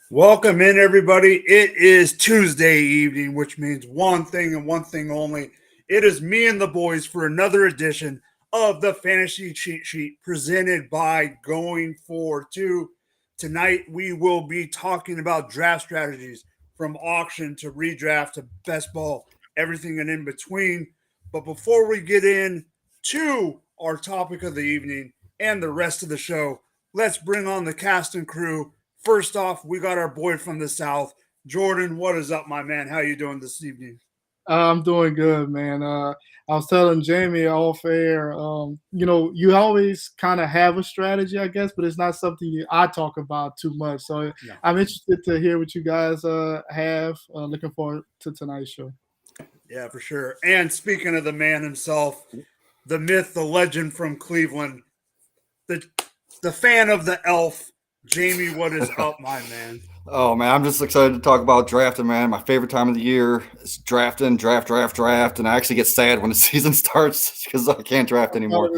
Welcome in, everybody. It is Tuesday evening, which means one thing and one thing only. It is me and the boys for another edition of the Fantasy Cheat Sheet presented by Going For Two. Tonight, we will be talking about draft strategies from auction to redraft to best ball, everything and in between. But before we get into our topic of the evening and the rest of the show, let's bring on the cast and crew. First off, we got our boy from the South, Jordan. What is up, my man? How you doing this evening? I'm doing good, man. I was telling Jamie off air, you always kind of have a strategy, I guess, but it's not something I talk about too much. So I'm interested to hear what you guys have. Looking forward to tonight's show. Yeah, for sure. And speaking of the man himself, the myth, the legend from Cleveland, the fan of the elf, Jamie, what is up, my man? Oh, man, I'm just excited to talk about drafting, man. My favorite time of the year is drafting, draft. And I actually get sad when the season starts because I can't draft anymore.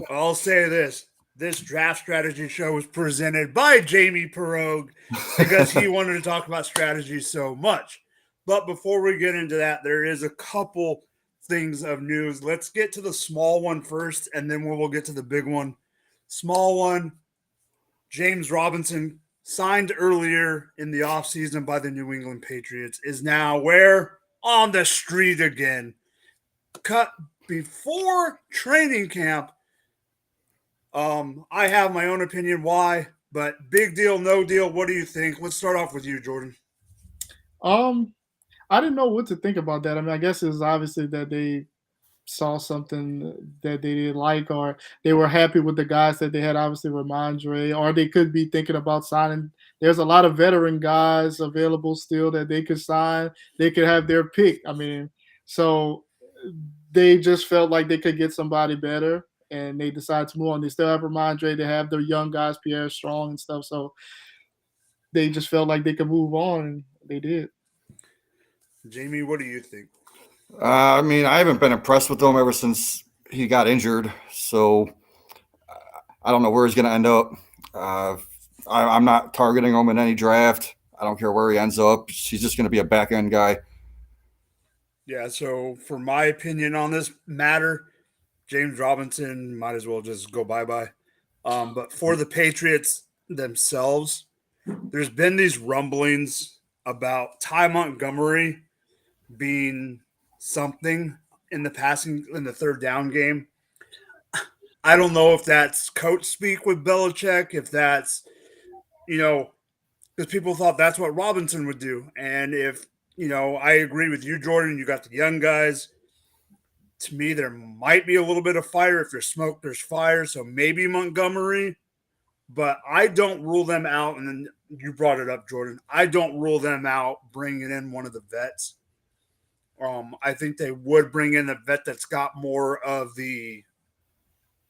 I'll say this. This draft strategy show is presented by Jamie Perogue because he wanted to talk about strategy so much. But before we get into that, there is a couple things of news. Let's get to the small one first, and then we'll get to the big one. Small one. James Robinson, signed earlier in the offseason by the New England Patriots, is now where? On the street again. Cut before training camp. I have my own opinion why, but big deal, no deal. What do you think? Let's start off with you, Jordan. I didn't know what to think about that. I mean, I guess it's obviously that they saw something that they didn't like, or they were happy with the guys that they had, obviously Ramondre, or they could be thinking about signing. There's a lot of veteran guys available still that they could sign. They could have their pick. I mean, so they just felt like they could get somebody better, and they decided to move on. They still have Ramondre. They have their young guys, Pierre Strong and stuff. So they just felt like they could move on, and they did. Jamie, what do you think? I mean, I haven't been impressed with him ever since he got injured. So I don't know where he's going to end up. I'm not targeting him in any draft. I don't care where he ends up. He's just going to be a back-end guy. Yeah, so for my opinion on this matter, James Robinson might as well just go bye-bye. But for the Patriots themselves, there's been these rumblings about Ty Montgomery being something in the passing in the third down game. I don't know if that's coach speak with Belichick, if that's, because people thought that's what Robinson would do. And if, I agree with you, Jordan, you got the young guys. To me, there might be a little bit of fire. If there's smoke, there's fire. So maybe Montgomery, but I don't rule them out. And then you brought it up, Jordan. I don't rule them out bringing in one of the vets. I think they would bring in a vet that's got more of the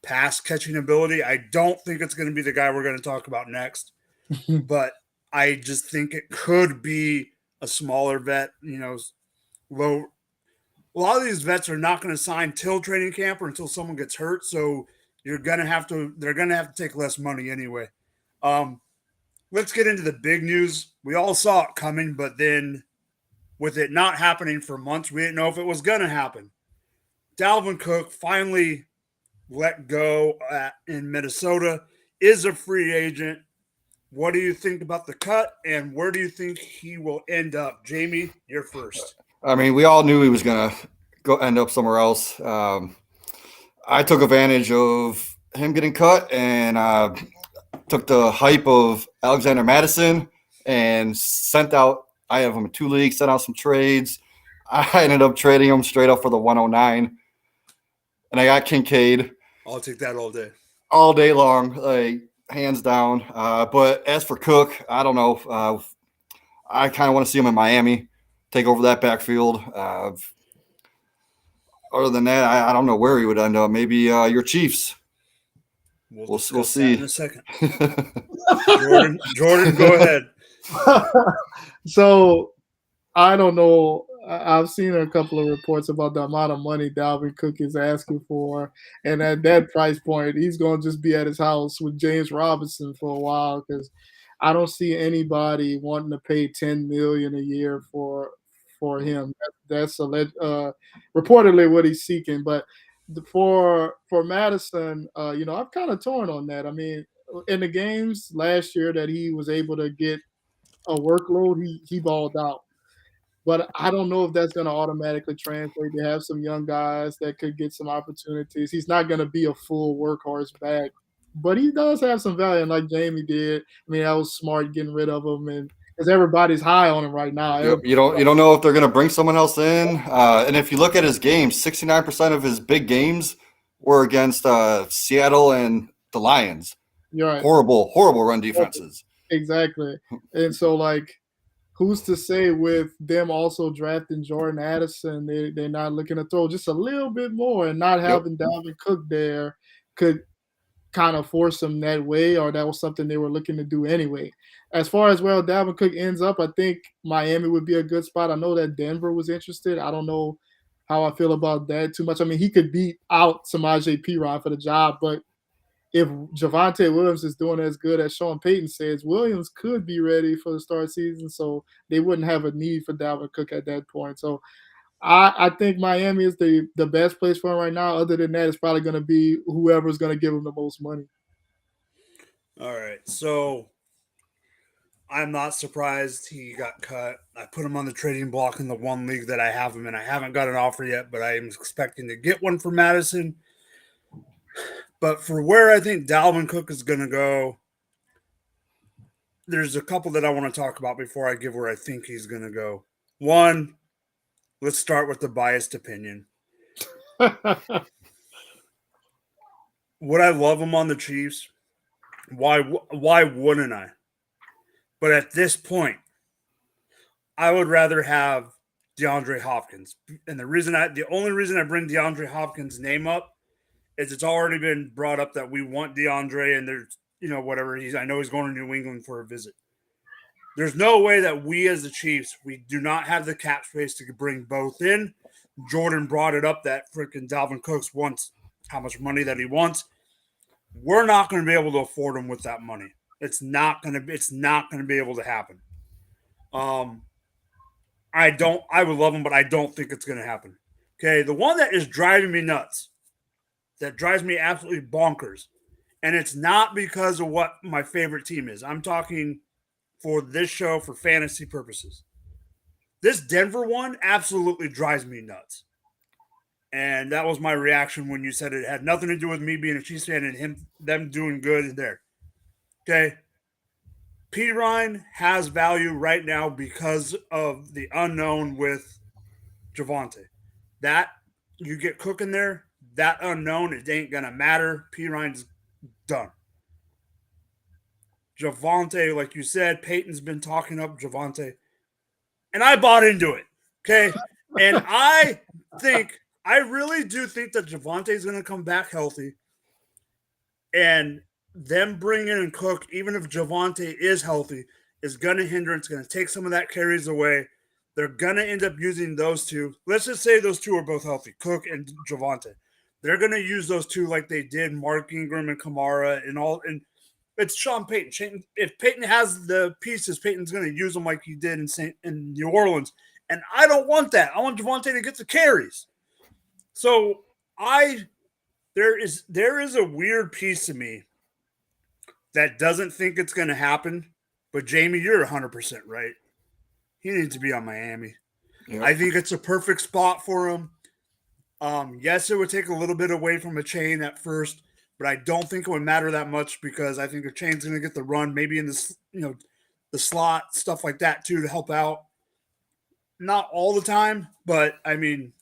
pass catching ability. I don't think it's going to be the guy we're going to talk about next, but I just think it could be a smaller vet, low. A lot of these vets are not going to sign till training camp or until someone gets hurt. So they're going to have to take less money anyway. Let's get into the big news. We all saw it coming, but then with it not happening for months, we didn't know if it was going to happen. Dalvin Cook finally let go in Minnesota, is a free agent. What do you think about the cut, and where do you think he will end up? Jamie, you're first. I mean, we all knew he was going to go end up somewhere else. I took advantage of him getting cut and took the hype of Alexander Madison and sent out. I have him in 2 leagues, sent out some trades. I ended up trading him straight up for the 109. And I got Kincaid. I'll take that all day. All day long, like hands down. But as for Cook, I don't know. I kind of want to see him in Miami, take over that backfield. Other than that, I don't know where he would end up. Maybe your Chiefs. We'll see. In a second. Jordan, go ahead. So I don't know I've seen a couple of reports about the amount of money Dalvin Cook is asking for, and at that price point, he's going to just be at his house with James Robinson for a while because I don't see anybody wanting to pay $10 million a year for him. That's reportedly what he's seeking. But for Madison, I'm kind of torn on that. I mean, in the games last year that he was able to get a workload, he balled out. But I don't know if that's going to automatically translate. They have some young guys that could get some opportunities. He's not going to be a full workhorse back, but he does have some value. And like Jamie did, I mean, that was smart getting rid of him, and because everybody's high on him right now. Yep. You don't know if they're going to bring someone else in. And if you look at his games, 69% of his big games were against Seattle and the Lions. You're right. Horrible run defenses. Exactly. And so, like, who's to say with them also drafting Jordan Addison, they're not looking to throw just a little bit more, and not having Dalvin Cook there could kind of force them that way, or that was something they were looking to do anyway. As far as where Dalvin Cook ends up, I think Miami would be a good spot. I know that Denver was interested. I don't know how I feel about that too much. I mean, he could beat out Samaje Perine for the job, but if Javonte Williams is doing as good as Sean Payton says, Williams could be ready for the start season, so they wouldn't have a need for Dalvin Cook at that point. So I think Miami is the best place for him right now. Other than that, it's probably going to be whoever's going to give him the most money. All right, so I'm not surprised he got cut. I put him on the trading block in the one league that I have him in. I haven't got an offer yet, but I am expecting to get one for Madison. But for where I think Dalvin Cook is going to go, there's a couple that I want to talk about before I give where I think he's going to go. One, let's start with the biased opinion. Would I love him on the Chiefs? Why wouldn't I? But at this point, I would rather have DeAndre Hopkins. And the only reason I bring DeAndre Hopkins' name up is it's already been brought up that we want DeAndre, and there's, whatever I know he's going to New England for a visit. There's no way that we as the Chiefs, we do not have the cap space to bring both in. Jordan brought it up that freaking Dalvin Cook wants how much money that he wants. We're not going to be able to afford him with that money. It's not going to be able to happen. I would love him, but I don't think it's going to happen. Okay, the one that is driving me nuts, that drives me absolutely bonkers, and it's not because of what my favorite team is. I'm talking for this show for fantasy purposes. This Denver one absolutely drives me nuts. And that was my reaction when you said it had nothing to do with me being a Chiefs fan and them doing good in there. Okay. Perine has value right now because of the unknown with Javonte. That you get Cook in there, that unknown, it ain't gonna matter. Perine's done. Javonte, like you said, Peyton's been talking up Javonte, and I bought into it. Okay, and I really do think that Javonte is going to come back healthy, and them bringing in Cook, even if Javonte is healthy, is going to hinder. It's going to take some of that carries away. They're going to end up using those two. Let's just say those two are both healthy, Cook and Javonte. They're going to use those two like they did Mark Ingram and Kamara and all. And it's Sean Payton. If Payton has the pieces, Payton's going to use them like he did in New Orleans. And I don't want that. I want Javonte to get the carries. So there is a weird piece of me that doesn't think it's going to happen. But Jamie, you're 100% right. He needs to be on Miami. Yep. I think it's a perfect spot for him. Yes, it would take a little bit away from a chain at first, but I don't think it would matter that much because I think a chain's going to get the run, maybe in this, the slot, stuff like that too, to help out. Not all the time, but I mean,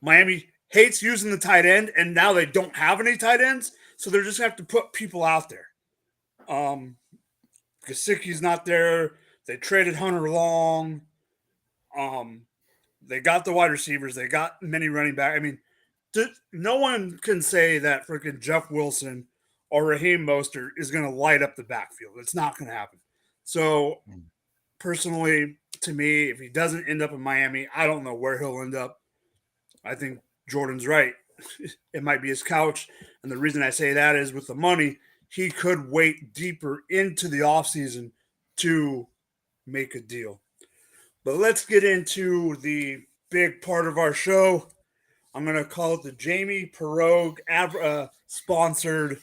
Miami hates using the tight end, and now they don't have any tight ends, so they're just going to have to put people out there. Gesicki's not there. They traded Hunter Long. They got the wide receivers. They got many running back. I mean, no one can say that freaking Jeff Wilson or Raheem Mostert is going to light up the backfield. It's not going to happen. So, personally, to me, if he doesn't end up in Miami, I don't know where he'll end up. I think Jordan's right. It might be his couch. And the reason I say that is with the money, he could wait deeper into the offseason to make a deal. But let's get into the big part of our show. I'm going to call it the Jamie Perogue sponsored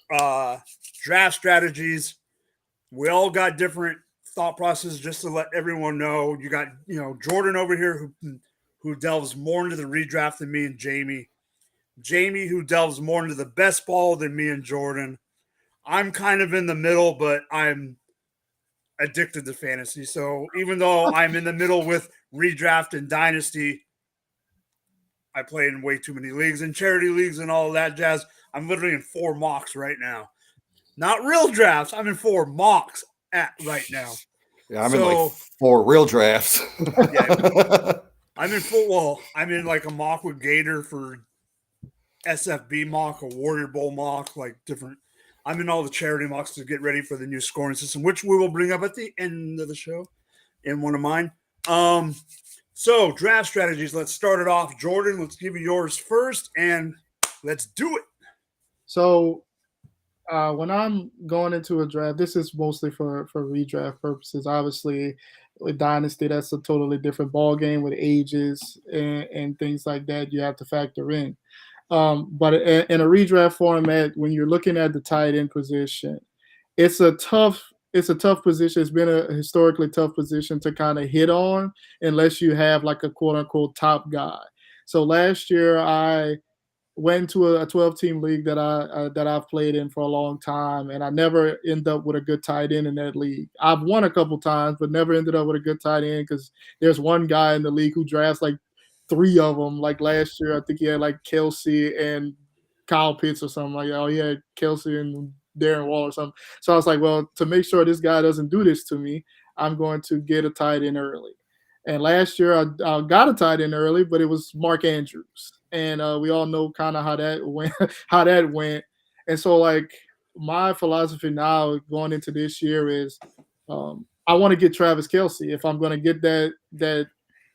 draft strategies. We all got different thought processes. Just to let everyone know, you got Jordan over here who delves more into the redraft than me and Jamie. Jamie who delves more into the best ball than me and Jordan. I'm kind of in the middle, but I'm addicted to fantasy. So even though I'm in the middle with redraft and Dynasty, I play in way too many leagues and charity leagues and all of that jazz. I'm literally in 4 mocks right now. Not real drafts. I'm in 4 mocks right now. Yeah, I'm in like 4 real drafts. Yeah, I'm in football. I'm in like a mock with Gator for SFB mock, a Warrior Bowl mock, like different. I'm in all the charity mocks to get ready for the new scoring system, which we will bring up at the end of the show in one of mine. So draft strategies. Let's start it off. Jordan, let's give you yours first, and let's do it. So when I'm going into a draft, this is mostly for redraft purposes. Obviously, with Dynasty, that's a totally different ball game with ages and things like that you have to factor in. But in a redraft format, when you're looking at the tight end position, it's a tough position. It's been a historically tough position to kind of hit on unless you have like a quote unquote top guy. So last year I went to a 12-team league that I've played in for a long time, and I never end up with a good tight end in that league. I've won a couple times, but never ended up with a good tight end because there's one guy in the league who drafts like 3 of them. Like last year, I think he had like Kelsey and Kyle Pitts or something like that. Oh, he had Kelsey and Darren Wall or something. So I was like, well, to make sure this guy doesn't do this to me, I'm going to get a tight end early. And last year I got a tight end early, but it was Mark Andrews. And we all know kind of how that went. And so like my philosophy now going into this year is I want to get Travis Kelce if I'm going to get that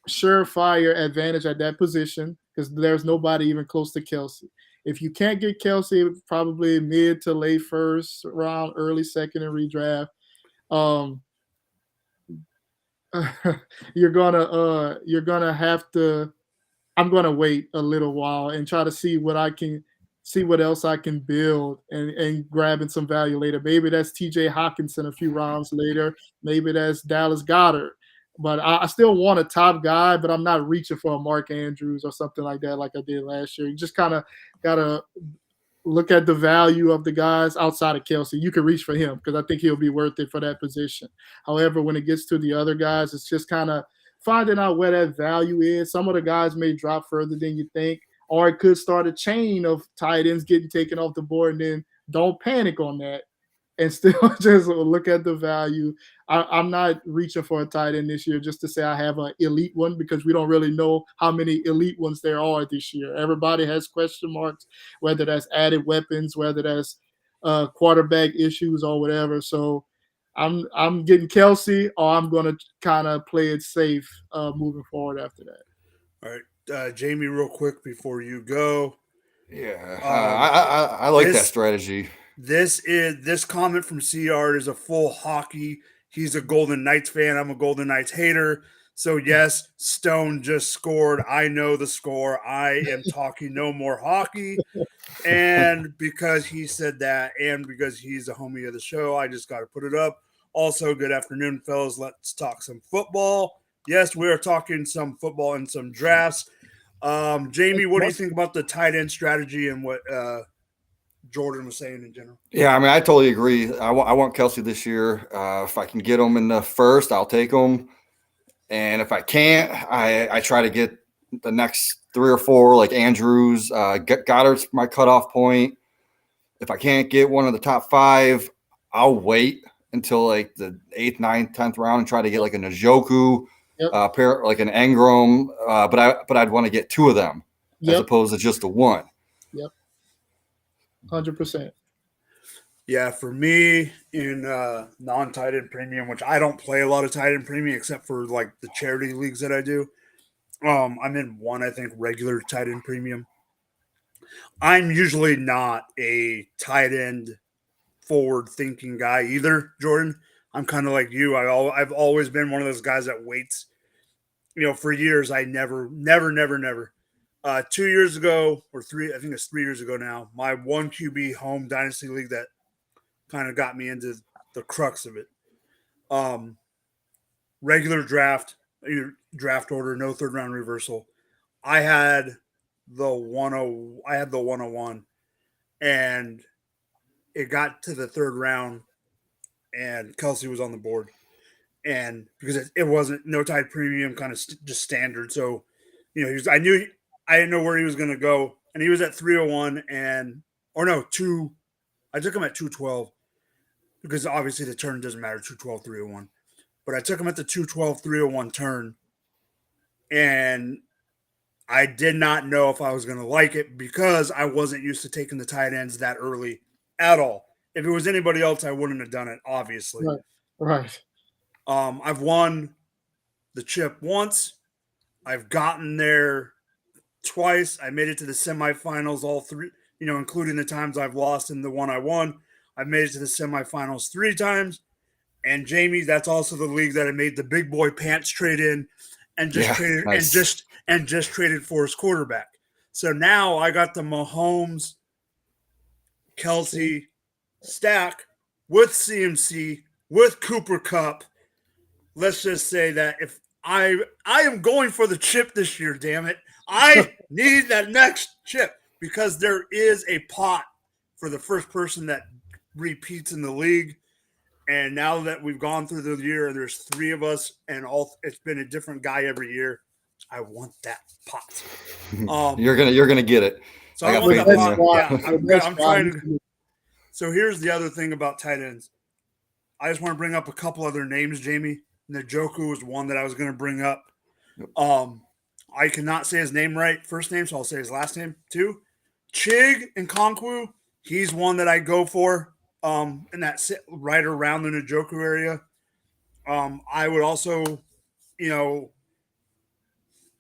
surefire advantage at that position because there's nobody even close to Kelce. If you can't get Kelce, probably mid to late first round, early second in redraft, you're gonna have to. I'm gonna wait a little while and try to see what else I can build and grabbing some value later. Maybe that's TJ Hawkinson a few rounds later. Maybe that's Dallas Goedert. But I still want a top guy, but I'm not reaching for a Mark Andrews or something like that like I did last year. You just kind of got to look at the value of the guys outside of Kelce. You can reach for him because I think he'll be worth it for that position. However, when it gets to the other guys, it's just kind of finding out where that value is. Some of the guys may drop further than you think, or it could start a chain of tight ends getting taken off the board, and then don't panic on that and still just look at the value. I'm not reaching for a tight end this year just to say I have an elite one because we don't really know how many elite ones there are this year. Everybody has question marks, whether that's added weapons, whether that's quarterback issues or whatever. So I'm getting Kelce, or I'm going to kind of play it safe moving forward after that. All right, Jamie, real quick before you go. Yeah, I like that strategy. This comment from CR is a full hockey. He's a Golden Knights fan. I'm a Golden Knights hater. So yes, Stone just scored. I know the score. I am talking no more hockey. And because he said that, and because he's a homie of the show, I just got to put it up. Also, good afternoon, fellas. Let's talk some football. Yes, we are talking some football and some drafts. Jamie, what do you think about the tight end strategy and what Jordan was saying in general? Yeah, I mean, I totally agree. I want Kelce this year. If I can get him in the first, I'll take him. And if I can't, I try to get the next 3 or 4, like Andrews. Goddard's my cutoff point. If I can't get one of the top 5, I'll wait until like the 8th, 9th, 10th round and try to get like a Njoku, like an Engram. But I'd want to get 2 of them as opposed to just the one. Yep. 100%. Yeah, for me in non-tight end premium, which I don't play a lot of tight end premium except for like the charity leagues that I do. I'm in one, I think, regular tight end premium. I'm usually not a tight end forward-thinking guy either, Jordan. I'm kind of like you. I've always been one of those guys that waits. For years, I never. 2 years ago or three, I think it's 3 years ago now, my one QB home dynasty league that kind of got me into the crux of it. Regular draft order, no third round reversal. I had I had the 101, and it got to the third round, and Kelsey was on the board, and because it wasn't no tide premium, kind of just standard. So, I didn't know where he was going to go, and he was at 301, I took him at 212 because obviously the turn doesn't matter, 212, 301. But I took him at the 212, 301 turn, and I did not know if I was going to like it because I wasn't used to taking the tight ends that early at all. If it was anybody else, I wouldn't have done it, obviously. Right. I've won the chip once. I've gotten there twice. I made it to the semifinals, all three, including the times I've lost and the one I won. I've made it to the semifinals 3 times. And Jamie, that's also the league that I made the big boy pants trade in and just traded for his quarterback. So now I got the Mahomes, Kelsey stack with CMC, with Cooper Kupp. Let's just say that if I am going for the chip this year, damn it. I need that next chip because there is a pot for the first person that repeats in the league. And now that we've gone through the year, there's 3 of us, and it's been a different guy every year. I want that pot. You're gonna get it. So I want that pot. Yeah, I'm trying to. So here's the other thing about tight ends. I just want to bring up a couple other names, Jamie. Njoku was one that I was going to bring up. I cannot say his name right, first name, so I'll say his last name too. Chig and Konkwu, he's one that I go for. In that right around the Njoku area. I would also,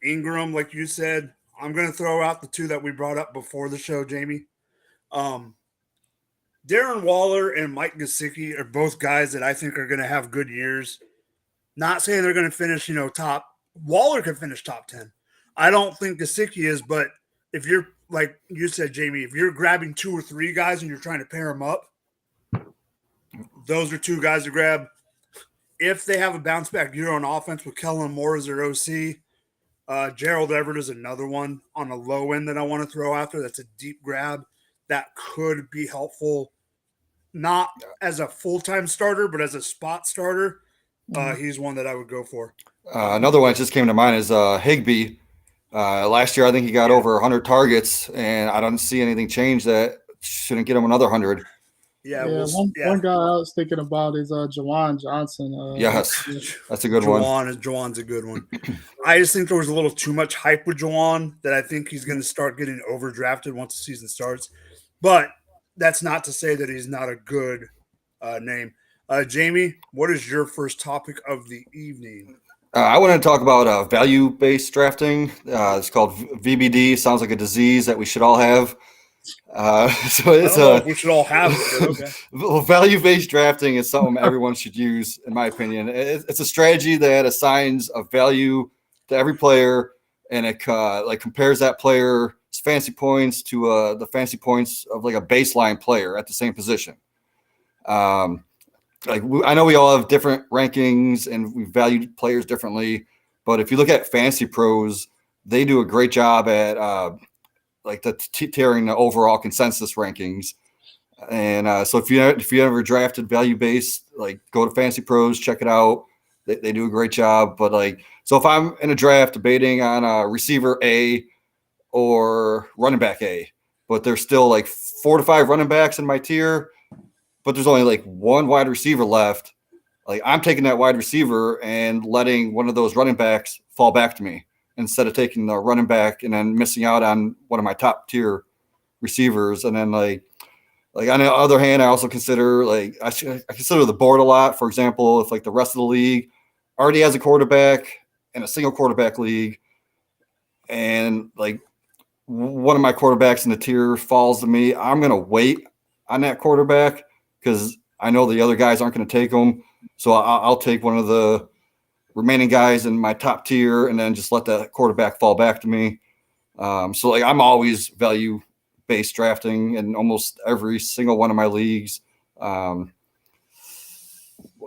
Ingram, like you said, I'm going to throw out the 2 that we brought up before the show, Jamie. Darren Waller and Mike Gesicki are both guys that I think are going to have good years. Not saying they're going to finish, top. Waller could finish top 10. I don't think Gesicki is, but if you're, like you said, Jamie, if you're grabbing 2 or 3 guys and you're trying to pair them up, those are 2 guys to grab. If they have a bounce back year on offense with Kellen Moore as their OC, Gerald Everett is another one on a low end that I want to throw out there. That's a deep grab that could be helpful, not as a full-time starter, but as a spot starter. He's one that I would go for. Another one that just came to mind is Higbee. Last year, I think he got over 100 targets, and I don't see anything change that shouldn't get him another 100. One guy I was thinking about is Jawan Johnson. Yes, that's a good one. Jawan's a good one. I just think there was a little too much hype with Jawan that I think he's going to start getting overdrafted once the season starts. But that's not to say that he's not a good name. Jamie, what is your first topic of the evening? I want to talk about value-based drafting. It's called VBD. Sounds like a disease that we should all have. So it's we should all have it. Okay. Well, value-based drafting is something everyone should use, in my opinion. It's a strategy that assigns a value to every player, and it compares that player's fantasy points to the fantasy points of like a baseline player at the same position. I know we all have different rankings and we value players differently, but if you look at Fantasy Pros, they do a great job at tearing the overall consensus rankings. And so if you ever drafted value based, go to Fantasy Pros, check it out. They do a great job. But so if I'm in a draft debating on a receiver A or running back A, but there's still 4 to 5 running backs in my tier, but there's only 1 wide receiver left. I'm taking that wide receiver and letting one of those running backs fall back to me, instead of taking the running back and then missing out on one of my top tier receivers. And then Like on the other hand, I also consider like I consider the board a lot. For example, if like the rest of the league already has a quarterback in a single quarterback league, and like one of my quarterbacks in the tier falls to me, I'm gonna wait on that quarterback because I know the other guys aren't going to take them. So I'll take one of the remaining guys in my top tier and then just let that quarterback fall back to me. So like I'm always value based drafting in almost every single one of my leagues. Like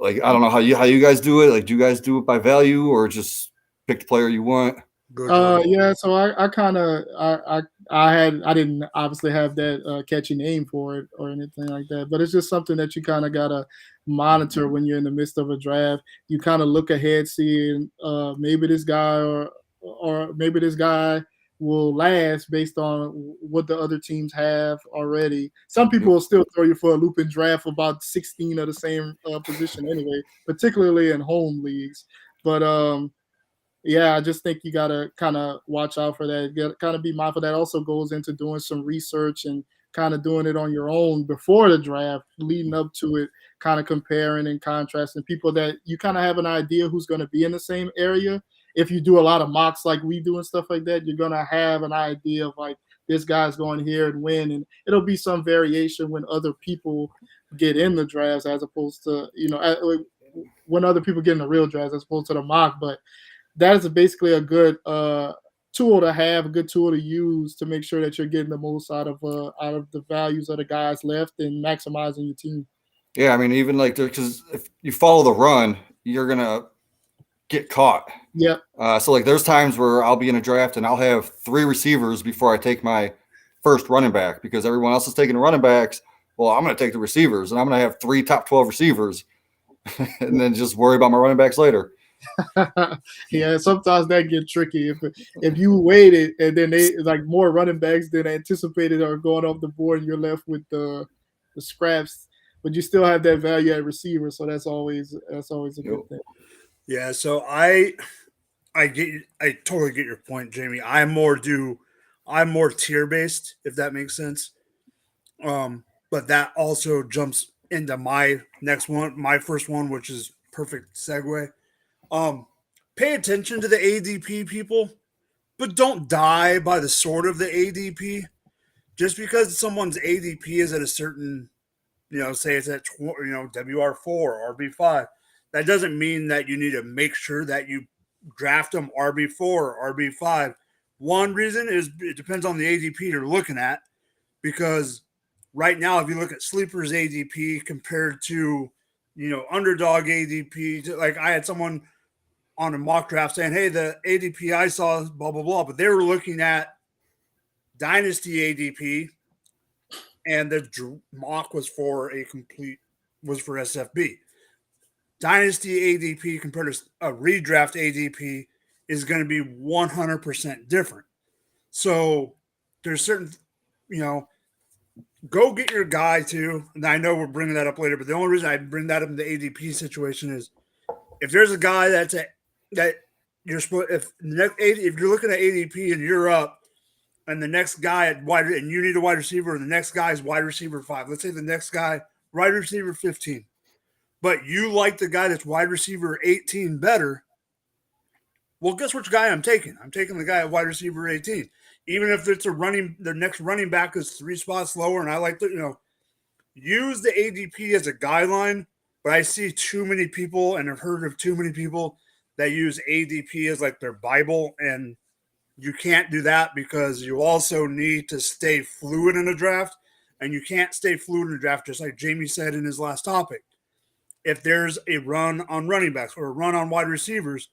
I don't know how you guys do it. Like, do you guys do it by value or just pick the player you want? Yeah, so I kind of I didn't obviously have that catchy name for it or anything like that, but it's just something that you kind of gotta monitor when you're in the midst of a draft. You kind of look ahead, seeing maybe this guy or maybe this guy will last based on what the other teams have already. Some people will still throw you for a loop and draft about 16 of the same position anyway, particularly in home leagues. But yeah, I just think you got to kind of watch out for that. Kind of be mindful. That also goes into doing some research and kind of doing it on your own before the draft, leading up to it, kind of comparing and contrasting people that you kind of have an idea who's going to be in the same area. If you do a lot of mocks like we do and stuff like that, you're going to have an idea of like this guy's going here and win. And it'll be some variation when other people get in the drafts as opposed to, when other people get in the real drafts as opposed to the mock. But that is basically a good tool to have, a good tool to use to make sure that you're getting the most out of the values of the guys left and maximizing your team. Yeah, I mean, even like because if you follow the run, you're gonna get caught. Yeah. So like, there's times where I'll be in a draft and I'll have 3 receivers before I take my first running back because everyone else is taking the running backs. Well, I'm gonna take the receivers and I'm gonna have 3 top 12 receivers, and then just worry about my running backs later. Yeah, sometimes that get tricky. If you waited and then they like more running backs than anticipated are going off the board, and you're left with the scraps, but you still have that value at receiver, so that's always a good thing. Yeah, so I totally get your point, Jamie. I'm more tier based, if that makes sense. But that also jumps into my next one, my first one, which is perfect segue. Pay attention to the ADP people, but don't die by the sword of the ADP. Just because someone's ADP is at a certain, say it's at WR4, RB5, that doesn't mean that you need to make sure that you draft them RB4, RB5. One reason is it depends on the ADP you're looking at, because right now, if you look at sleepers ADP compared to, underdog ADP, like I had someone on a mock draft saying, hey, the ADP I saw is blah, blah, blah. But they were looking at Dynasty ADP, and the mock was for SFB. Dynasty ADP compared to a redraft ADP is going to be 100% different. So there's certain, go get your guy too. And I know we're bringing that up later, but the only reason I bring that up in the ADP situation is if there's a guy that you're split, if you're looking at ADP and you're up, and the next guy at wide, and you need a wide receiver, and the next guy is wide receiver 5. Let's say the next guy wide receiver 15, but you like the guy that's wide receiver 18 better. Well, guess which guy I'm taking? I'm taking the guy at wide receiver 18, even if it's the next running back is 3 spots lower, and I like to use the ADP as a guideline. But I see too many people and have heard of too many people that use ADP as like their Bible, and you can't do that because you also need to stay fluid in a draft, and you can't stay fluid in a draft, just like Jamie said in his last topic. If there's a run on running backs or a run on wide receivers,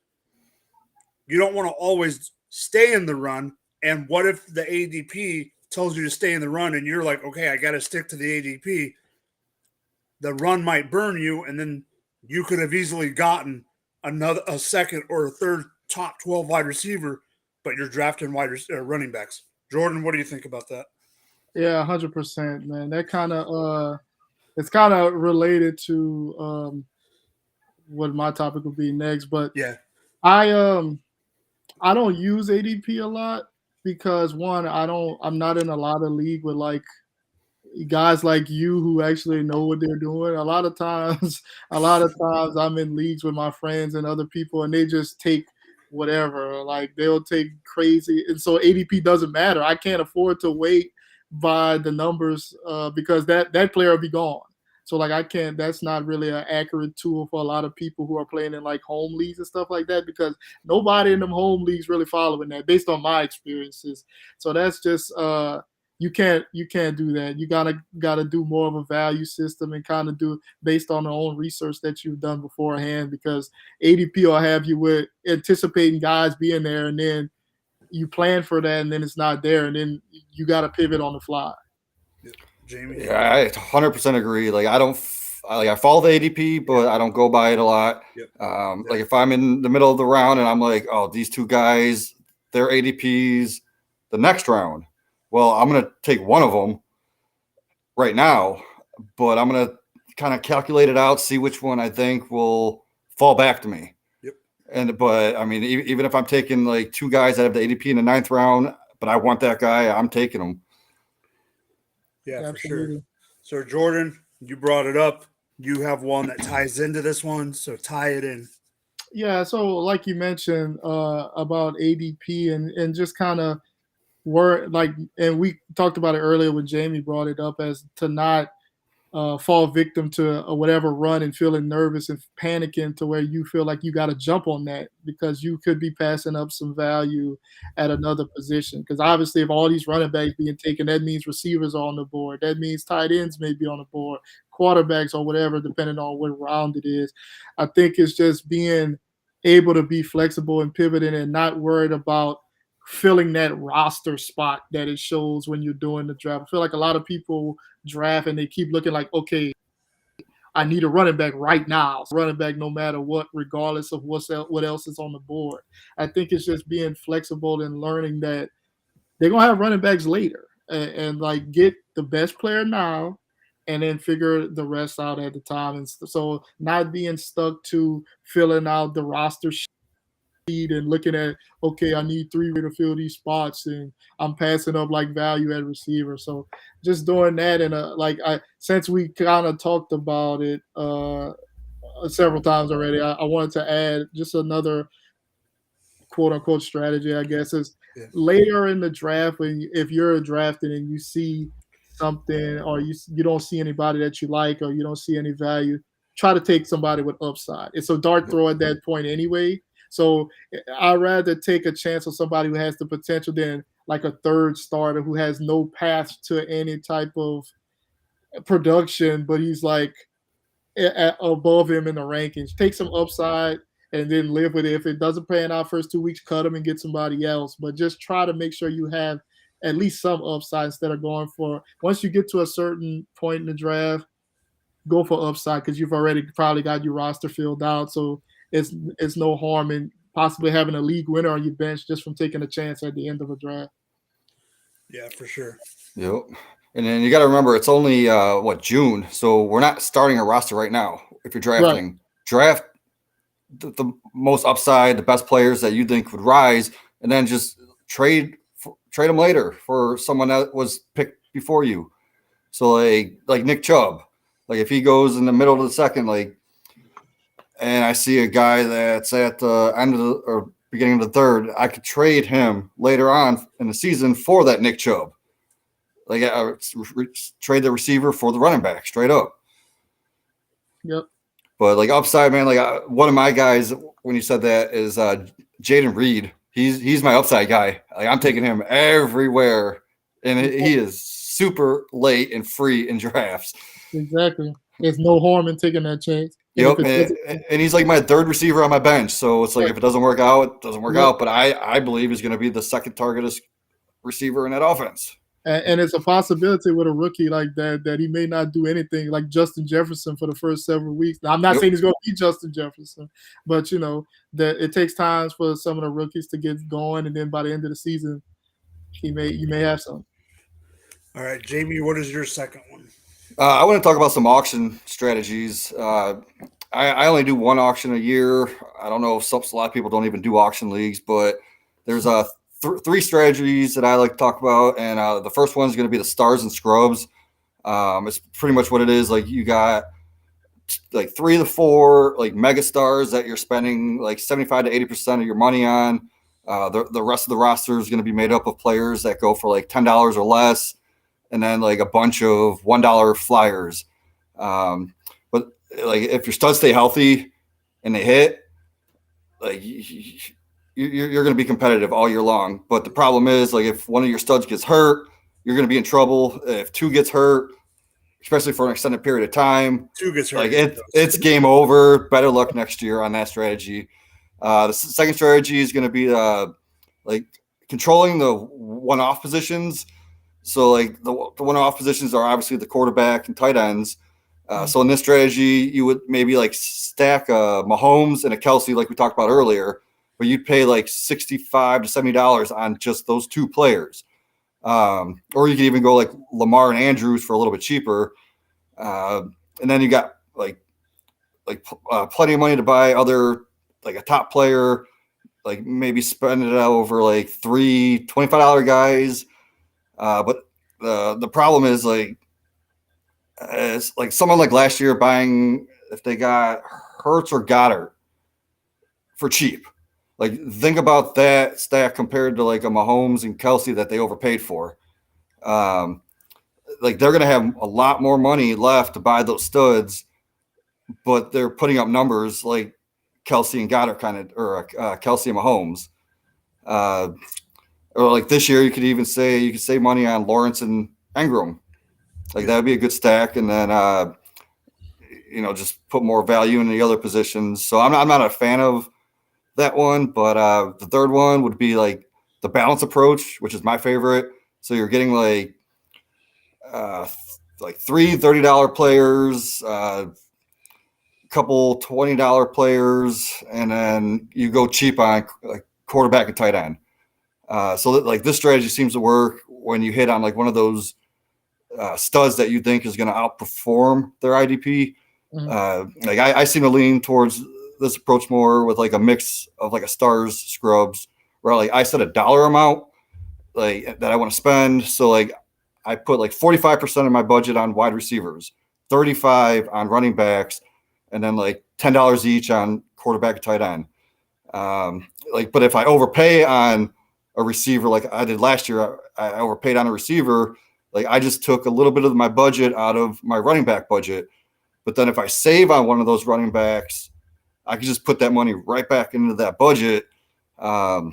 you don't want to always stay in the run. And what if the ADP tells you to stay in the run and you're like, okay, I got to stick to the ADP? The run might burn you, and then you could have easily gotten a second or a third top 12 wide receiver, but you're drafting running backs. Jordan, what do you think about that? Yeah, 100%, man. That kind of it's kind of related to what my topic would be next, but yeah, I don't use ADP a lot because one, I'm not in a lot of league with like guys like you who actually know what they're doing. A lot of times I'm in leagues with my friends and other people, and they just take whatever. Like they'll take crazy, and so ADP doesn't matter. I can't afford to wait by the numbers because that player will be gone. So like I can't. That's not really an accurate tool for a lot of people who are playing in like home leagues and stuff like that because nobody in them home leagues really following that based on my experiences. So that's just you can't do that. You gotta do more of a value system and kind of do based on the own research that you've done beforehand because ADP will have you with anticipating guys being there and then you plan for that and then it's not there and then you got to pivot on the fly. Jamie? Yeah, I 100% agree. Like I follow the ADP, but I don't go by it a lot. Like if I'm in the middle of the round and I'm like, oh, these two guys, their ADPs the next round. Well, I'm going to take one of them right now, but I'm going to kind of calculate it out, see which one I think will fall back to me. But I mean, even if I'm taking like two guys that have the ADP in the 9th round, but I want that guy, I'm taking them. Yeah, absolutely. For sure. So Jordan, you brought it up. You have one that ties into this one, so tie it in. Yeah, so like you mentioned about ADP and just kind of and we talked about it earlier when Jamie brought it up as to not fall victim to whatever run and feeling nervous and panicking to where you feel like you got to jump on that because you could be passing up some value at another position. Because obviously, if all these running backs being taken, that means receivers are on the board. That means tight ends may be on the board, quarterbacks or whatever, depending on what round it is. I think it's just being able to be flexible and pivoting and not worried about filling that roster spot that it shows when you're doing the draft. I feel like a lot of people draft and they keep looking like, okay, I need a running back right now. Running back no matter what, regardless of what else is on the board. I think it's just being flexible and learning that they're going to have running backs later and like get the best player now and then figure the rest out at the time. And so not being stuck to filling out the roster and looking at, okay, I need 3 to fill these spots and I'm passing up like value at receiver. So just doing that and since we kind of talked about it several times already, I wanted to add just another quote unquote strategy, I guess, is later in the draft if you're drafting and you see something or you don't see anybody that you like or you don't see any value, try to take somebody with upside. It's a dart throw at that point anyway. So I'd rather take a chance on somebody who has the potential than like a third starter who has no path to any type of production, but he's like above him in the rankings. Take some upside and then live with it. If it doesn't pan out first 2 weeks, cut him and get somebody else. But just try to make sure you have at least some upside instead of going for – once you get to a certain point in the draft, go for upside because you've already probably got your roster filled out. So it's no harm in possibly having a league winner on your bench just from taking a chance at the end of a draft. Yeah, for sure. Yep. And then you got to remember, it's only June, so we're not starting a roster right now. If you're drafting, Right. Draft the most upside, the best players that you think would rise, and then just trade them later for someone that was picked before you. So like Nick Chubb, like if he goes in the middle of the second, and I see a guy that's at the end of or beginning of the third, I could trade him later on in the season for that Nick Chubb. Trade the receiver for the running back straight up. Yep. But upside, man, one of my guys, when you said that, is Jaden Reed. He's my upside guy. I'm taking him everywhere, and he is super late and free in drafts. Exactly. There's no harm in taking that chance. Yep, and he's like my third receiver on my bench. So it's like if it doesn't work out, it doesn't work out. But I believe he's going to be the second targeted receiver in that offense. And it's a possibility with a rookie like that he may not do anything like Justin Jefferson for the first several weeks. Now, I'm not saying he's going to be Justin Jefferson, but that it takes time for some of the rookies to get going, and then by the end of the season, you may have some. All right, Jamie, what is your second one? I want to talk about some auction strategies. I only do one auction a year. I don't know if a lot of people don't even do auction leagues, but there's three strategies that I like to talk about. And the first one is going to be the stars and scrubs. It's pretty much what it is. Like you got like 3 to 4 like mega stars that you're spending like 75 to 80% of your money on. The rest of the roster is going to be made up of players that go for like $10 or less, and then like a bunch of $1 flyers. But like if your studs stay healthy and they hit, like you're going to be competitive all year long. But the problem is, like, if one of your studs gets hurt, you're going to be in trouble. If 2 gets hurt, especially for an extended period of time, 2 gets hurt. like it's game over. Better luck next year on that strategy. The second strategy is going to be like controlling the one-off positions. So like the one-off positions are obviously the quarterback and tight ends. So in this strategy, you would maybe like stack a Mahomes and a Kelsey, like we talked about earlier, but you'd pay like $65 to $70 on just those 2 players. Or you could even go like Lamar and Andrews for a little bit cheaper. And then you got like plenty of money to buy other, like a top player, like maybe spend it out over like 3 $25 guys. But the problem is like, it's like someone like last year buying, if they got Hurts or Goddard for cheap. Like think about that stack compared to like a Mahomes and Kelsey that they overpaid for. Like they're going to have a lot more money left to buy those studs, but they're putting up numbers like Kelsey and Goddard or Kelsey and Mahomes. Or like this year, you could even say you could save money on Lawrence and Ingram. Like that would be a good stack, and then just put more value in the other positions. So I'm not a fan of that one, but the third one would be like the balance approach, which is my favorite. So you're getting like 3 $30 players, a couple $20 players, and then you go cheap on like quarterback and tight end. So that, like this strategy seems to work when you hit on like one of those studs that you think is going to outperform their IDP. Like I seem to lean towards this approach more with like a mix of like a stars scrubs, where like I set a dollar amount like that I want to spend. So like I put like 45% of my budget on wide receivers, 35 on running backs, and then like $10 each on quarterback and tight end. But if I overpay on a receiver like I did last year, I overpaid on a receiver. Like I just took a little bit of my budget out of my running back budget. But then if I save on one of those running backs, I can just put that money right back into that budget. But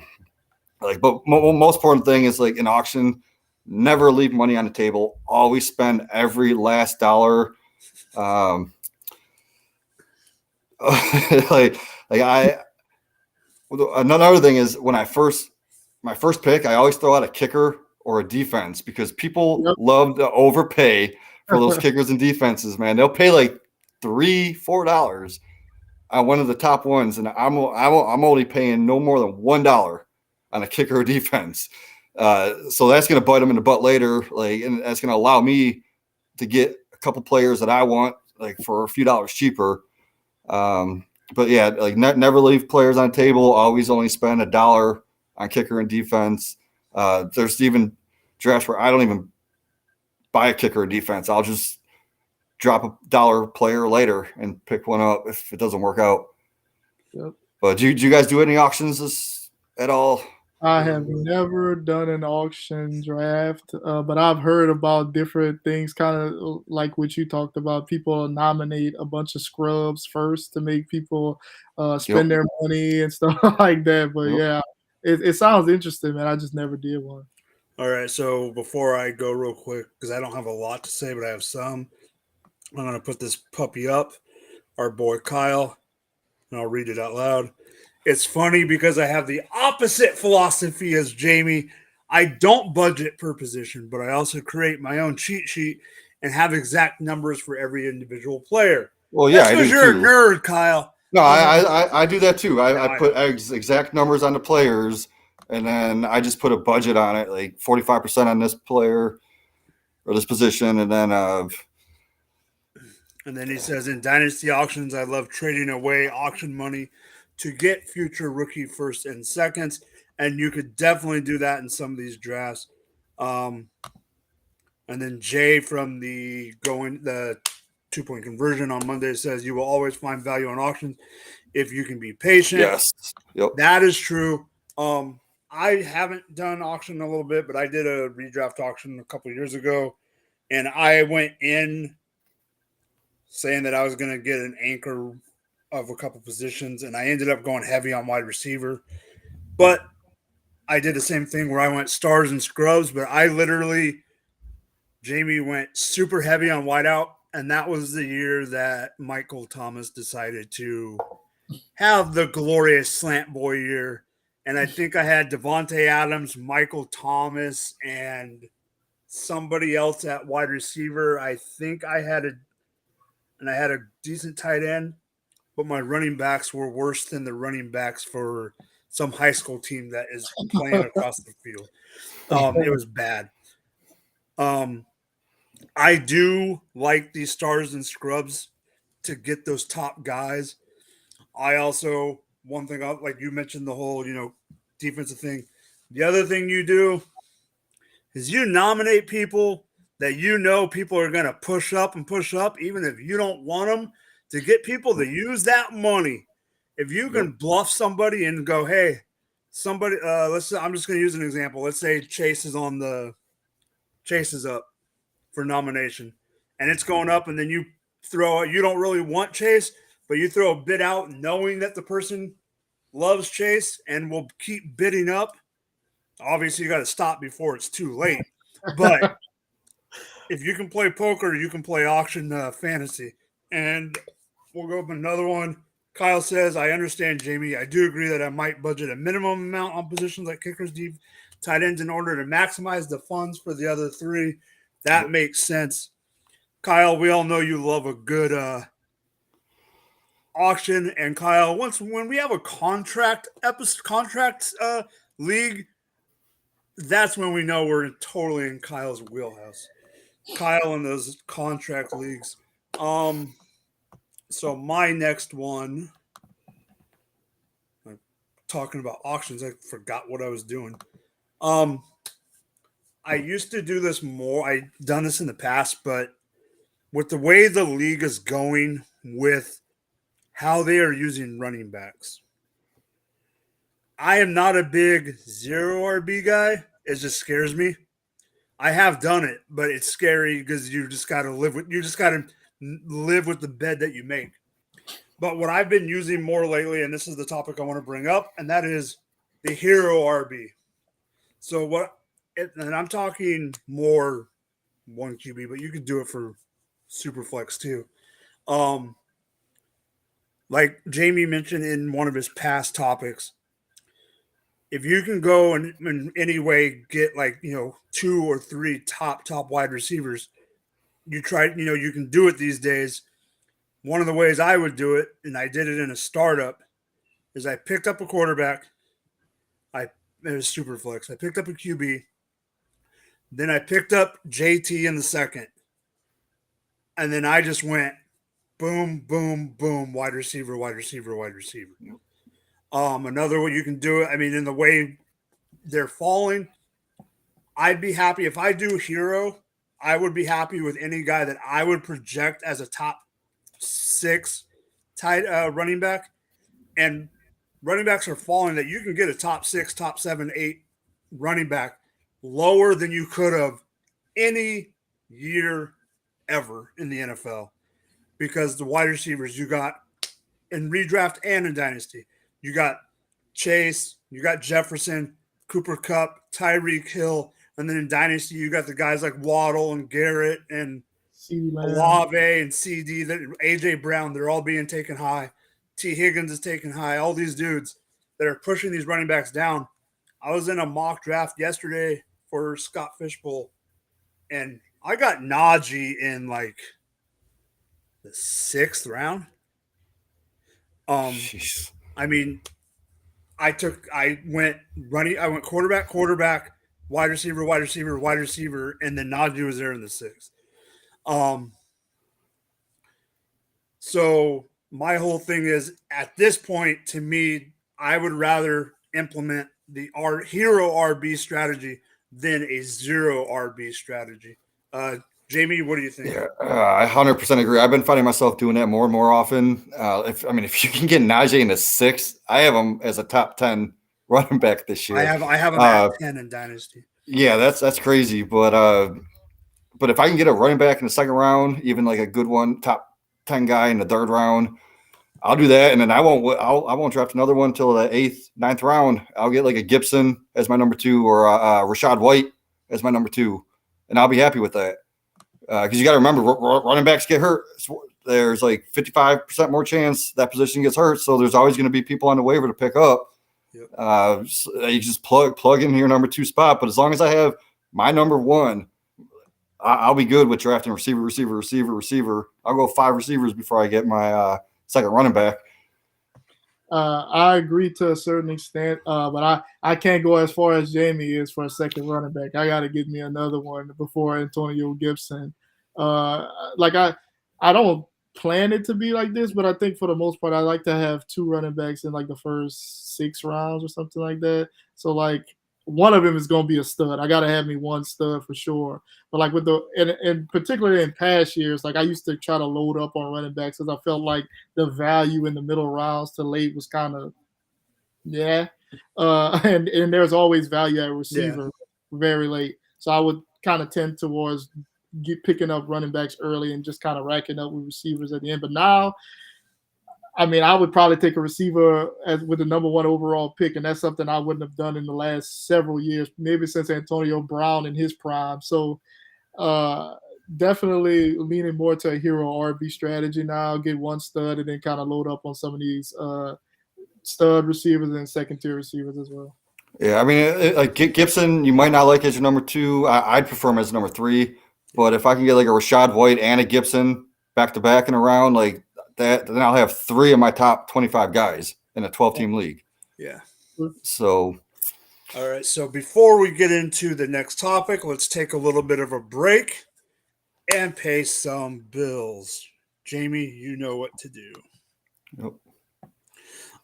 most important thing is like in auction, never leave money on the table. Always spend every last dollar. Another thing is when my first pick, I always throw out a kicker or a defense because people love to overpay for those kickers and defenses, man. They'll pay like $3, $4 on one of the top ones, and I'm only paying no more than $1 on a kicker or defense. So that's going to bite them in the butt later, like, and that's going to allow me to get a couple players that I want, like for a few dollars cheaper. But yeah, like never leave players on the table. Always only spend $1 on kicker and defense. There's even drafts where I don't even buy a kicker or defense. I'll just drop $1 player later and pick one up if it doesn't work out. Yep. But do you guys do any auctions at all? I have never done an auction draft, but I've heard about different things, kind of like what you talked about. People nominate a bunch of scrubs first to make people spend their money and stuff like that. But yeah, it sounds interesting, man. I just never did one. All right, so before I go real quick, because I don't have a lot to say, but I have some, I'm going to put this puppy up, our boy Kyle, and I'll read it out loud. It's funny because I have the opposite philosophy as Jamie. I don't budget per position, but I also create my own cheat sheet and have exact numbers for every individual player. Well, yeah, that's because you're a nerd, Kyle. No, I do that too. I put exact numbers on the players, and then I just put a budget on it, like 45% on this player or this position, and then he says, in Dynasty auctions, I love trading away auction money to get future rookie first and seconds, and you could definitely do that in some of these drafts. And then Jay from the 2-point conversion on Monday says you will always find value on auctions if you can be patient. Yes. Yep. That is true. I haven't done auction in a little bit, but I did a redraft auction a couple of years ago, and I went in saying that I was going to get an anchor of a couple positions, and I ended up going heavy on wide receiver. But I did the same thing where I went stars and scrubs, but Jamie went super heavy on wideout, and that was the year that Michael Thomas decided to have the glorious slant boy year. And I think I had Devontae Adams, Michael Thomas, and somebody else at wide receiver. I think I had a decent tight end, but my running backs were worse than the running backs for some high school team that is playing across the field. It was bad. I do like these stars and scrubs to get those top guys. I also, one thing, like you mentioned, the whole, defensive thing. The other thing you do is you nominate people that people are going to push up, even if you don't want them, to get people to use that money. If you can bluff somebody and go, hey, somebody, I'm just going to use an example. Let's say Chase is up for nomination and it's going up, and then you don't really want Chase, but you throw a bid out knowing that the person loves Chase and will keep bidding up. Obviously, you got to stop before it's too late. But if you can play poker, you can play auction fantasy. And we'll go up another one. Kyle says, I understand, Jamie. I do agree that I might budget a minimum amount on positions like kickers, deep, tight ends in order to maximize the funds for the other three. That makes sense. Kyle, we all know you love a good auction. And Kyle, when we have a contract league, that's when we know we're totally in Kyle's wheelhouse. Kyle in those contract leagues. So my next one, I'm talking about auctions, I forgot what I was doing. I used to do this more. I've done this in the past, but with the way the league is going with how they are using running backs, I am not a big zero RB guy. It just scares me. I have done it, but it's scary because you just got to live with the bed that you make. But what I've been using more lately, and this is the topic I want to bring up, and that is the hero RB. So and I'm talking more one QB, but you could do it for super flex too. Like Jamie mentioned in one of his past topics, if you can go and in any way get 2 or 3 top wide receivers, you can do it these days. One of the ways I would do it, and I did it in a startup, is I picked up a quarterback. It was super flex. I picked up a QB. Then I picked up JT in the second. And then I just went boom, boom, boom, wide receiver, wide receiver, wide receiver. Another way you can do it, in the way they're falling, I'd be happy if I do hero. I would be happy with any guy that I would project as a top 6 tight running back. And running backs are falling that you can get a top 6, top 7, 8 running back lower than you could have any year ever in the NFL, because the wide receivers you got in redraft and in Dynasty, you got Chase, you got Jefferson, Cooper Kupp, Tyreek Hill, and then in Dynasty you got the guys like Waddle and Garrett and Olave and CD, AJ Brown. They're all being taken high. T. Higgins is taken high. All these dudes that are pushing these running backs down. I was in a mock draft yesterday for Scott Fishbowl, and I got Najee in the 6th round. Jeez. I went quarterback, wide receiver, and then Najee was there in the 6th. So my whole thing is, at this point, to me, I would rather implement the hero RB strategy than a zero RB strategy. Jamie, what do you think? Yeah, I 100% agree. I've been finding myself doing that more and more often. If you can get Najee in the 6th, I have him as a top 10 running back this year. I have him at 10 in Dynasty. Yeah, that's crazy. But if I can get a running back in the 2nd round, even like a good one, top 10 guy in the 3rd round, I'll do that. And then I won't draft another one until the 8th, 9th round. I'll get like a Gibson as my number 2 or Rashad White as my number 2, and I'll be happy with that. Because you got to remember, running backs get hurt. There's like 55% more chance that position gets hurt. So there's always going to be people on the waiver to pick up. Yep. So you just plug in your number 2 spot. But as long as I have my number 1, I'll be good with drafting receiver. I'll go 5 receivers before I get my 2nd running back. I agree to a certain extent, but I can't go as far as Jamie is for a 2nd running back. I got to get me another one before Antonio Gibson. I don't plan it to be like this, but I think for the most part, I like to have 2 running backs in like the first 6 rounds or something like that. So like one of them is going to be a stud. I got to have me one stud for sure. But like with and particularly in past years, like I used to try to load up on running backs because I felt like the value in the middle rounds to late was kind of, and there's always value at receiver very late. So I would kind of tend towards picking up running backs early and just kind of racking up with receivers at the end. But now, I mean, I would probably take a receiver with the number 1 overall pick, and that's something I wouldn't have done in the last several years, maybe since Antonio Brown in his prime. So definitely leaning more to a hero RB strategy now, get 1 stud and then kind of load up on some of these stud receivers and 2nd-tier receivers as well. Yeah, I mean, like Gibson, you might not like as your number 2. I'd prefer him as number 3. But if I can get like a Rashad White and a Gibson back-to-back in a round like that, then I'll have 3 of my top 25 guys in a 12-team league. Yeah. So. All right. So before we get into the next topic, let's take a little bit of a break and pay some bills. Jamie, you know what to do. Yep.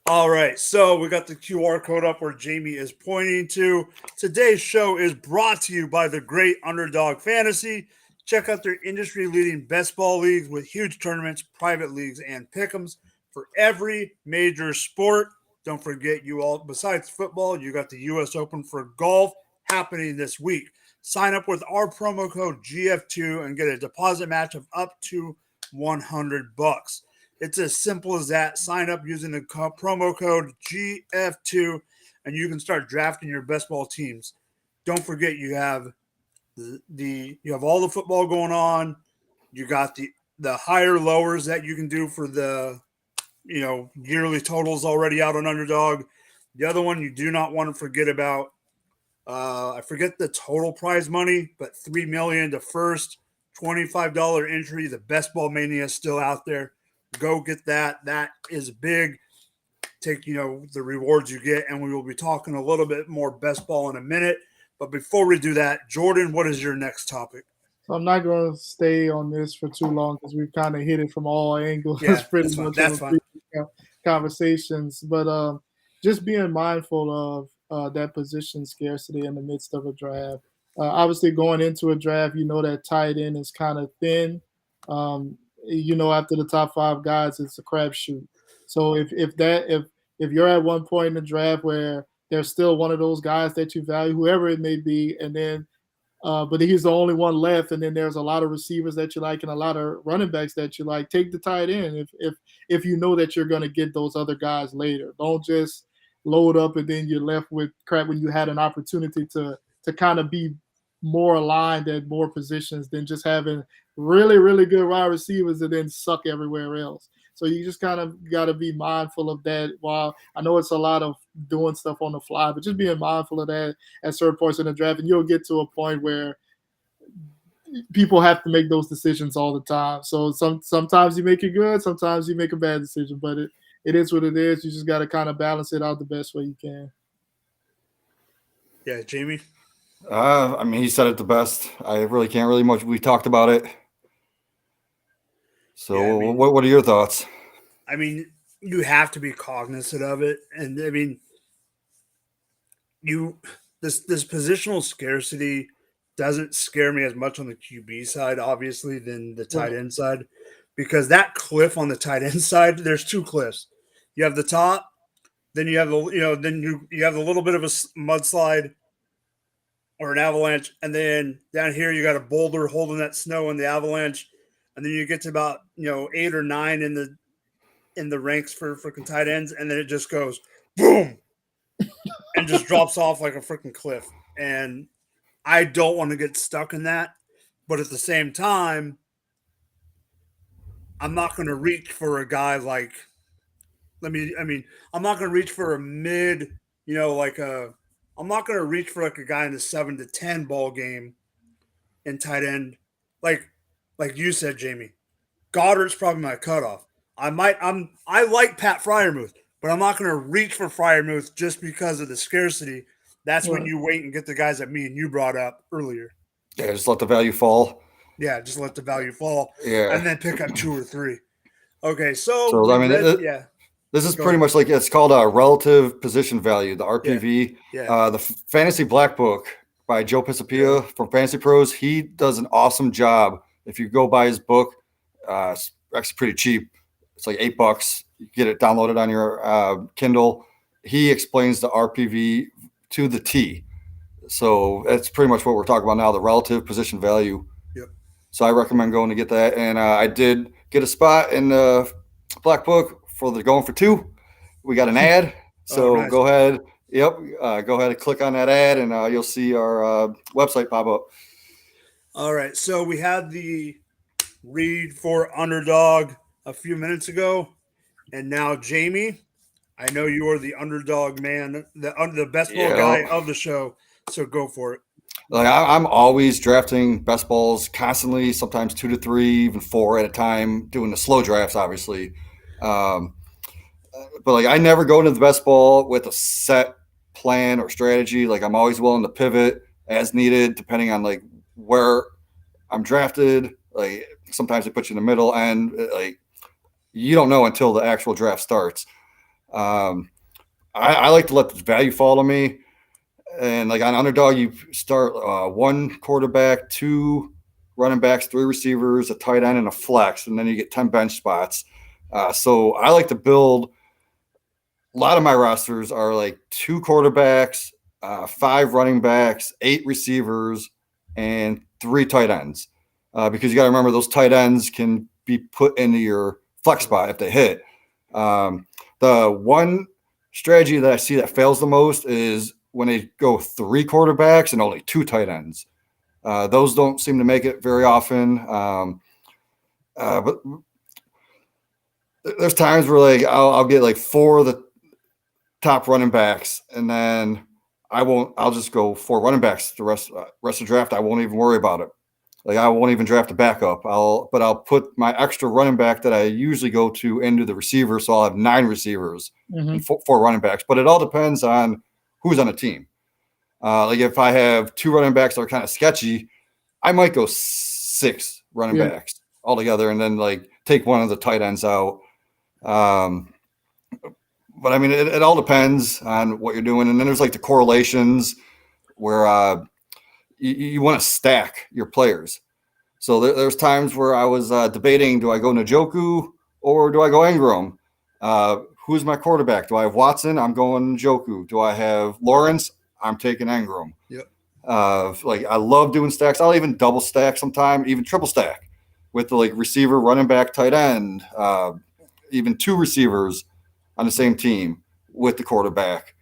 All right. So we got the QR code up where Jamie is pointing to. Today's show is brought to you by the great Underdog Fantasy. Check out their industry-leading best ball leagues with huge tournaments, private leagues, and pick'ems for every major sport. Don't forget, besides football, you got the U.S. Open for golf happening this week. Sign up with our promo code GF2 and get a deposit match of up to $100. It's as simple as that. Sign up using the promo code GF2, and you can start drafting your best ball teams. Don't forget, you have you have all the football going on. You got the higher lowers that you can do for the yearly totals already out on Underdog. The other one you do not want to forget about. I forget the total prize money, but $3 million to first, $25 entry. The Best Ball Mania is still out there. Go get that. That is big. Take the rewards you get, and we will be talking a little bit more best ball in a minute. But before we do that, Jordan, what is your next topic? So I'm not going to stay on this for too long because we've kind of hit it from all angles. Yeah, pretty much that's fine. Conversations, but just being mindful of that position scarcity in the midst of a draft. Obviously, going into a draft, that tight end is kind of thin. After the top 5 guys, it's a crapshoot. So if you're at one point in the draft where there's still one of those guys that you value, whoever it may be, and then but he's the only one left, and then there's a lot of receivers that you like and a lot of running backs that you like, take the tight end if you know that you're going to get those other guys later. Don't just load up and then you're left with crap when you had an opportunity to kind of be more aligned at more positions than just having really, really good wide receivers and then suck everywhere else. So you just kind of got to be mindful of that. While I know it's a lot of doing stuff on the fly, but just being mindful of that at certain points in the draft, and you'll get to a point where people have to make those decisions all the time. So sometimes you make it good, sometimes you make a bad decision, but it is what it is. You just got to kind of balance it out the best way you can. Yeah, Jamie? He said it the best. I really can't really much. We talked about it. So yeah, what are your thoughts? I mean, you have to be cognizant of it. And I mean, this positional scarcity doesn't scare me as much on the QB side, obviously, than the tight end side, because that cliff on the tight end side, there's two cliffs. You have the top, then you have you have a little bit of a mudslide or an avalanche, and then down here you got a boulder holding that snow in the avalanche, and then you get to about 8 or 9 in the ranks for freaking tight ends, and then it just goes boom and just drops off like a freaking cliff. And I don't want to get stuck in that, but at the same time, I'm not going to reach for a guy like I'm not going to reach for a mid, I'm not going to reach for like a guy in the 7 to 10 ball game in tight end. Like you said, Jamie, Goddard's probably my cutoff. I like Pat Freiermuth, but I'm not going to reach for Freiermuth just because of the scarcity. That's when you wait and get the guys that me and you brought up earlier. Yeah, just let the value fall. Yeah, just let the value fall. Yeah. And then pick up 2 or 3. Okay, so this is pretty much like it's called a relative position value, the RPV. Yeah. The Fantasy Black Book by Joe Pisapia from Fantasy Pros. He does an awesome job. If you go buy his book, it's actually pretty cheap. It's like $8. You get it downloaded on your Kindle. He explains the RPV to the T. So that's pretty much what we're talking about now, the relative position value. Yep. So I recommend going to get that. And I did get a spot in the Black Book for the going for 2. We got an ad. So nice. Go ahead. Yep. Go ahead and click on that ad, and you'll see our website pop up. All right. So we had the read for underdog a few minutes ago. And now, Jamie, I know you are the underdog man, the best ball guy of the show. So go for it. Like I'm always drafting best balls constantly, sometimes 2 to 3, even 4 at a time, doing the slow drafts, obviously. But like I never go into the best ball with a set plan or strategy. Like I'm always willing to pivot as needed, depending on like where I'm drafted. Like sometimes they put you in the middle, and like you don't know until the actual draft starts. I like to let the value fall to me. And like on underdog, you start 1 quarterback, 2 running backs, 3 receivers, a tight end, and a flex, and then you get 10 bench spots. So I like to build. A lot of my rosters are like 2 quarterbacks, 5 running backs, 8 receivers, and 3 tight ends. Because you got to remember those tight ends can be put into your flex spot if they hit. The one strategy that I see that fails the most is when they go 3 quarterbacks and only 2 tight ends. Those don't seem to make it very often. But there's times where like I'll get like 4 of the top running backs, and then I'll just go 4 running backs the rest of the draft. I won't even worry about it. Like I won't even draft a backup. I'll put my extra running back that I usually go to into the receiver. So I'll have 9 receivers and 4 running backs, but it all depends on who's on the team. Like if I have 2 running backs that are kind of sketchy, I might go 6 running backs altogether, and then like take one of the tight ends out. But I mean, it all depends on what you're doing. And then there's like the correlations where you want to stack your players. So there's times where I was debating, do I go Njoku or do I go Ingram? Who's my quarterback? Do I have Watson? I'm going Njoku. Do I have Lawrence? I'm taking Ingram. Yep. Like I love doing stacks. I'll even double stack sometime, even triple stack with the like receiver, running back, tight end, even 2 receivers on the same team with the quarterback.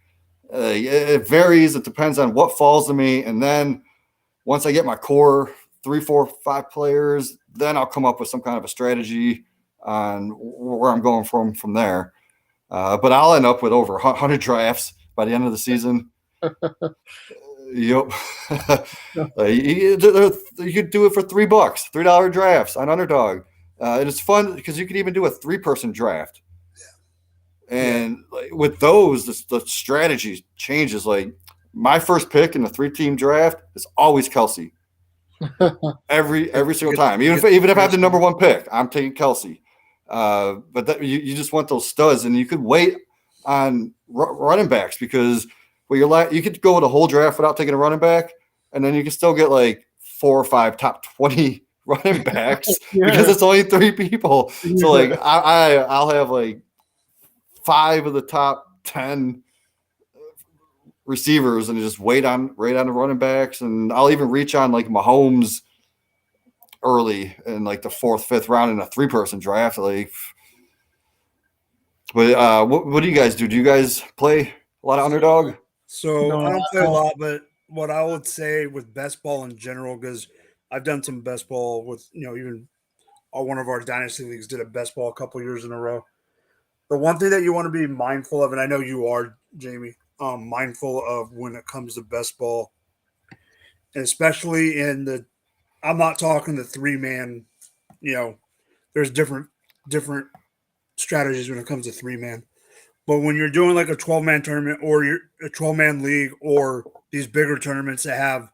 It varies. It depends on what falls to me. And then once I get my core 3, 4, 5 players, then I'll come up with some kind of a strategy on where I'm going from there. But I'll end up with over 100 drafts by the end of the season. Yep. You could do it for $3, $3 drafts on underdog. And it's fun because you could even do a 3-person draft. And like, with those, the strategy changes. Like my first pick in the 3-team draft is always Kelsey. every single time. Even if I have the number 1 pick, I'm taking Kelsey. But you just want those studs, and you could wait on running backs because you could go the whole draft without taking a running back, and then you can still get like 4 or 5 top 20 running backs Yeah. because it's only 3 people. So like Yeah. I'll have like 5 of the top 10 receivers and just wait on the running backs, and I'll even reach on like Mahomes early in like the 4th, 5th round in a 3-person draft. Like, but what do you guys do? Do you guys play a lot of underdog? So No, I don't play a lot, but what I would say with best ball in general, because I've done some best ball with, even one of our dynasty leagues did a best ball a couple years in a row. The one thing that you want to be mindful of, and I know you are, Jamie, mindful of when it comes to best ball, and especially I'm not talking the 3-man, there's different strategies when it comes to 3-man. But when you're doing like a 12-man tournament or you're a 12-man league or these bigger tournaments that have,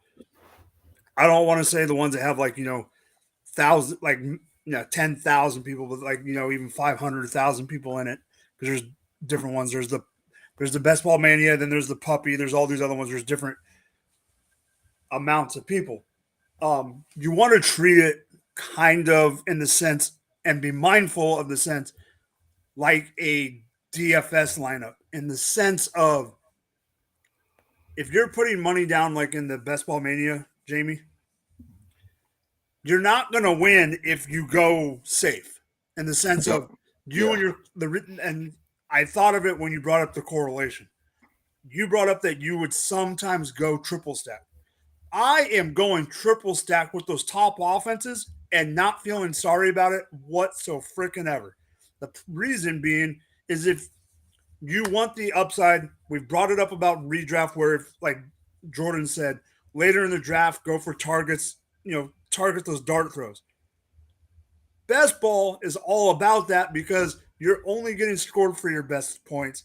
I don't want to say the ones that have like, 10,000 people, but like, even 500,000 people in it, because there's different ones. There's the best ball mania, then there's the puppy, there's all these other ones. There's different amounts of people. You want to treat it kind of in the sense and be mindful of the sense like a DFS lineup, in the sense of if you're putting money down like in the best ball mania, Jamie, you're not going to win if you go safe, in the sense of and I thought of it when you brought up the correlation. You brought up that you would sometimes go triple stack. I am going triple stack with those top offenses and not feeling sorry about it whatsoever freaking ever. The reason being is if you want the upside, we've brought it up about redraft, where if, like Jordan said, later in the draft, go for targets, target those dart throws. Best ball is all about that because you're only getting scored for your best points.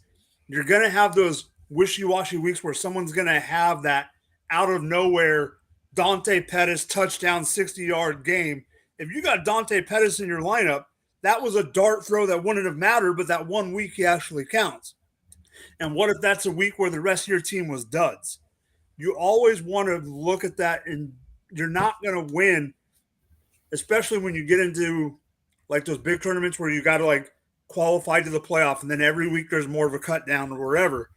You're going to have those wishy-washy weeks where someone's going to have that out of nowhere Dante Pettis touchdown 60-yard game. If you got Dante Pettis in your lineup, that was a dart throw that wouldn't have mattered, but that 1 week he actually counts. And what if that's a week where the rest of your team was duds? You always want to look at that, and you're not going to win, especially when you get into like those big tournaments where you got to like qualify to the playoff, and then every week there's more of a cut down or wherever.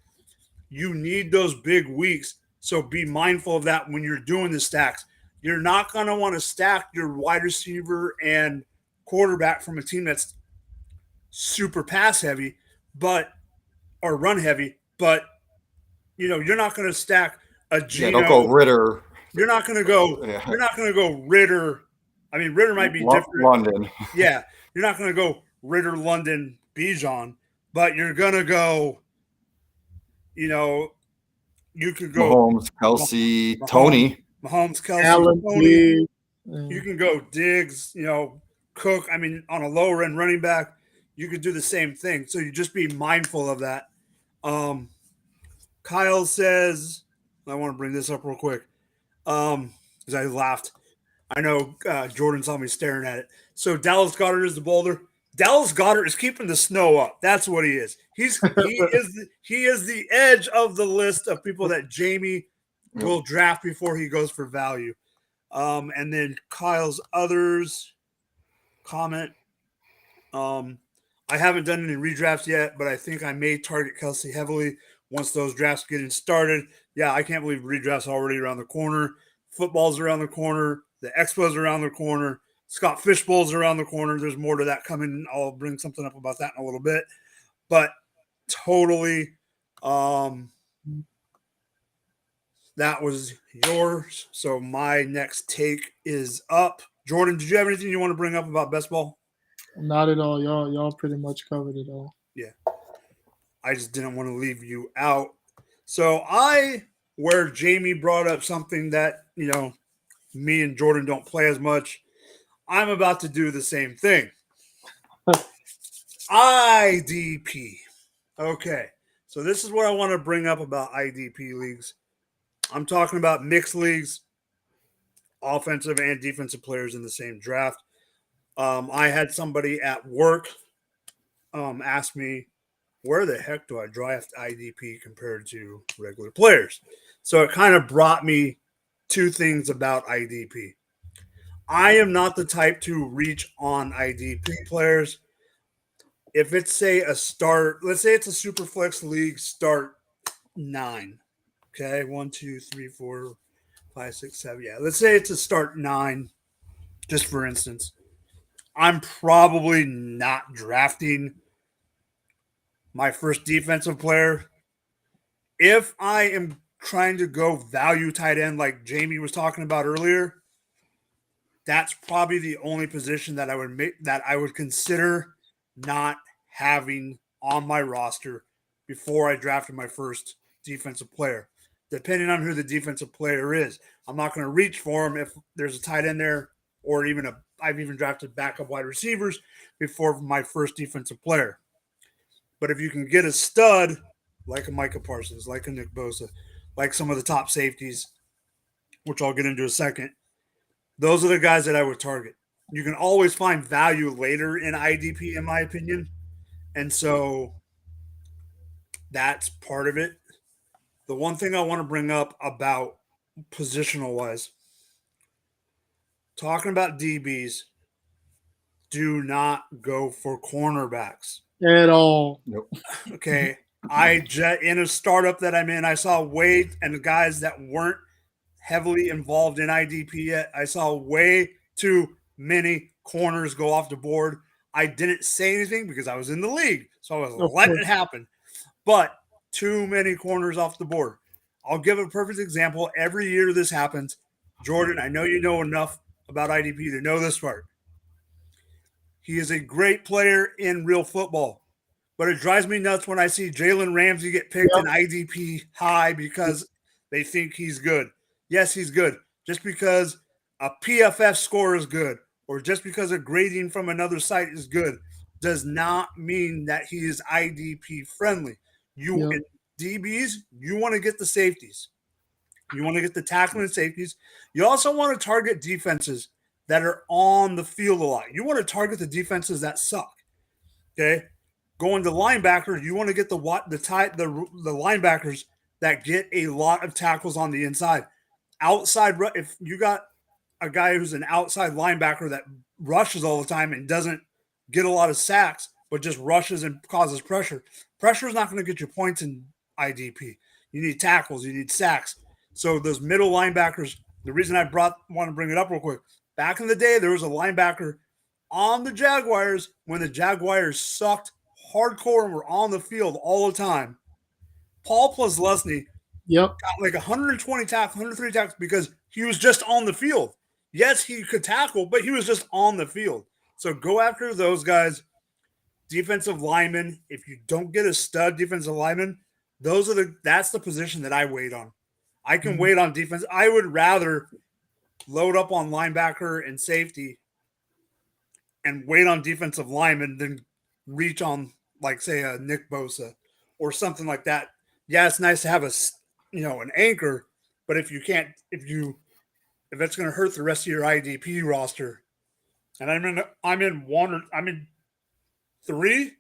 You need those big weeks, so be mindful of that when you're doing the stacks. You're not going to want to stack your wide receiver and quarterback from a team that's super pass heavy, or run heavy, but you're not going to stack a Geno. Yeah, don't go Ritter. You're not going to go. Yeah. You're not going to go Ritter. I mean, Ritter might be different. London. Yeah, you're not going to go Ritter, London, Bijan, but you're going to go. You could go Mahomes, Kelsey, Tony. Mahomes, Kelsey, Allen, Tony. You can go Diggs. Cook. I mean, on a lower end running back, you could do the same thing. So you just be mindful of that. Kyle says, I want to bring this up real quick because I laughed. I know Jordan saw me staring at it. So Dallas Goedert is the boulder. Dallas Goedert is keeping the snow up. That's what he is. He is the edge of the list of people that Jamie will draft before he goes for value. And then Kyle's others comment. I haven't done any redrafts yet, but I think I may target Kelsey heavily once those drafts get started. Yeah, I can't believe redrafts already around the corner. Football's around the corner. The Expo's around the corner. Scott Fishbowl's around the corner. There's more to that coming. I'll bring something up about that in a little bit. But totally, that was yours. So my next take is up. Jordan, did you have anything you want to bring up about best ball? Not at all. Y'all pretty much covered it all. Yeah. I just didn't want to leave you out. So where Jamie brought up something that, me and Jordan don't play as much, I'm about to do the same thing. IDP. Okay. So this is what I want to bring up about IDP leagues. I'm talking about mixed leagues, offensive and defensive players in the same draft. I had somebody at work ask me, where the heck do I draft IDP compared to regular players? So it kind of brought me two things about IDP. I am not the type to reach on IDP players. If it's say a start, let's say it's a super flex league start 9. Okay, 1, 2, 3, 4, 5, 6, 7. Yeah, let's say it's a start 9, just for instance. I'm probably not drafting my first defensive player. If I am trying to go value tight end like Jamie was talking about earlier, that's probably the only position that I would consider not having on my roster before I drafted my first defensive player. Depending on who the defensive player is, I'm not going to reach for him if there's a tight end there, or I've even drafted backup wide receivers before my first defensive player. But if you can get a stud like a Micah Parsons, like a Nick Bosa, like some of the top safeties, which I'll get into in a second, those are the guys that I would target. You can always find value later in IDP, in my opinion. And so that's part of it. The one thing I want to bring up about positional wise, talking about DBs, do not go for cornerbacks at all. Nope. Okay. In a startup that I'm in, I saw Wade and the guys that weren't heavily involved in IDP yet. I saw way too many corners go off the board. I didn't say anything because I was in the league, so I was letting it happen. But too many corners off the board. I'll give a perfect example. Every year this happens. Jordan, I know you know enough about IDP to know this part. He is a great player in real football, but it drives me nuts when I see Jalen Ramsey get picked in IDP high because they think he's good. Yes, he's good. Just because a PFF score is good or just because a grading from another site is good does not mean that he is IDP friendly. In DBs, you want to get the safeties. You want to get the tackling and safeties. You also want to target defenses that are on the field a lot. You want to target the defenses that suck. Okay? Going to linebacker, you want to get the linebackers that get a lot of tackles on the inside. Outside, if you got a guy who's an outside linebacker that rushes all the time and doesn't get a lot of sacks, but just rushes and causes pressure, pressure is not going to get you points in IDP. You need tackles, you need sacks. So those middle linebackers, the reason I want to bring it up real quick, back in the day, there was a linebacker on the Jaguars when the Jaguars sucked hardcore and were on the field all the time. Paul Plesney got like 120 tackles, 103 tackles because he was just on the field. Yes, he could tackle, but he was just on the field. So go after those guys. Defensive linemen, if you don't get a stud defensive lineman, that's the position that I wait on. I can wait on defense. I would rather load up on linebacker and safety and wait on defensive linemen than reach on, like, say, a Nick Bosa or something like that. Yeah, it's nice to have an anchor, but if it's going to hurt the rest of your IDP roster, and I'm in 3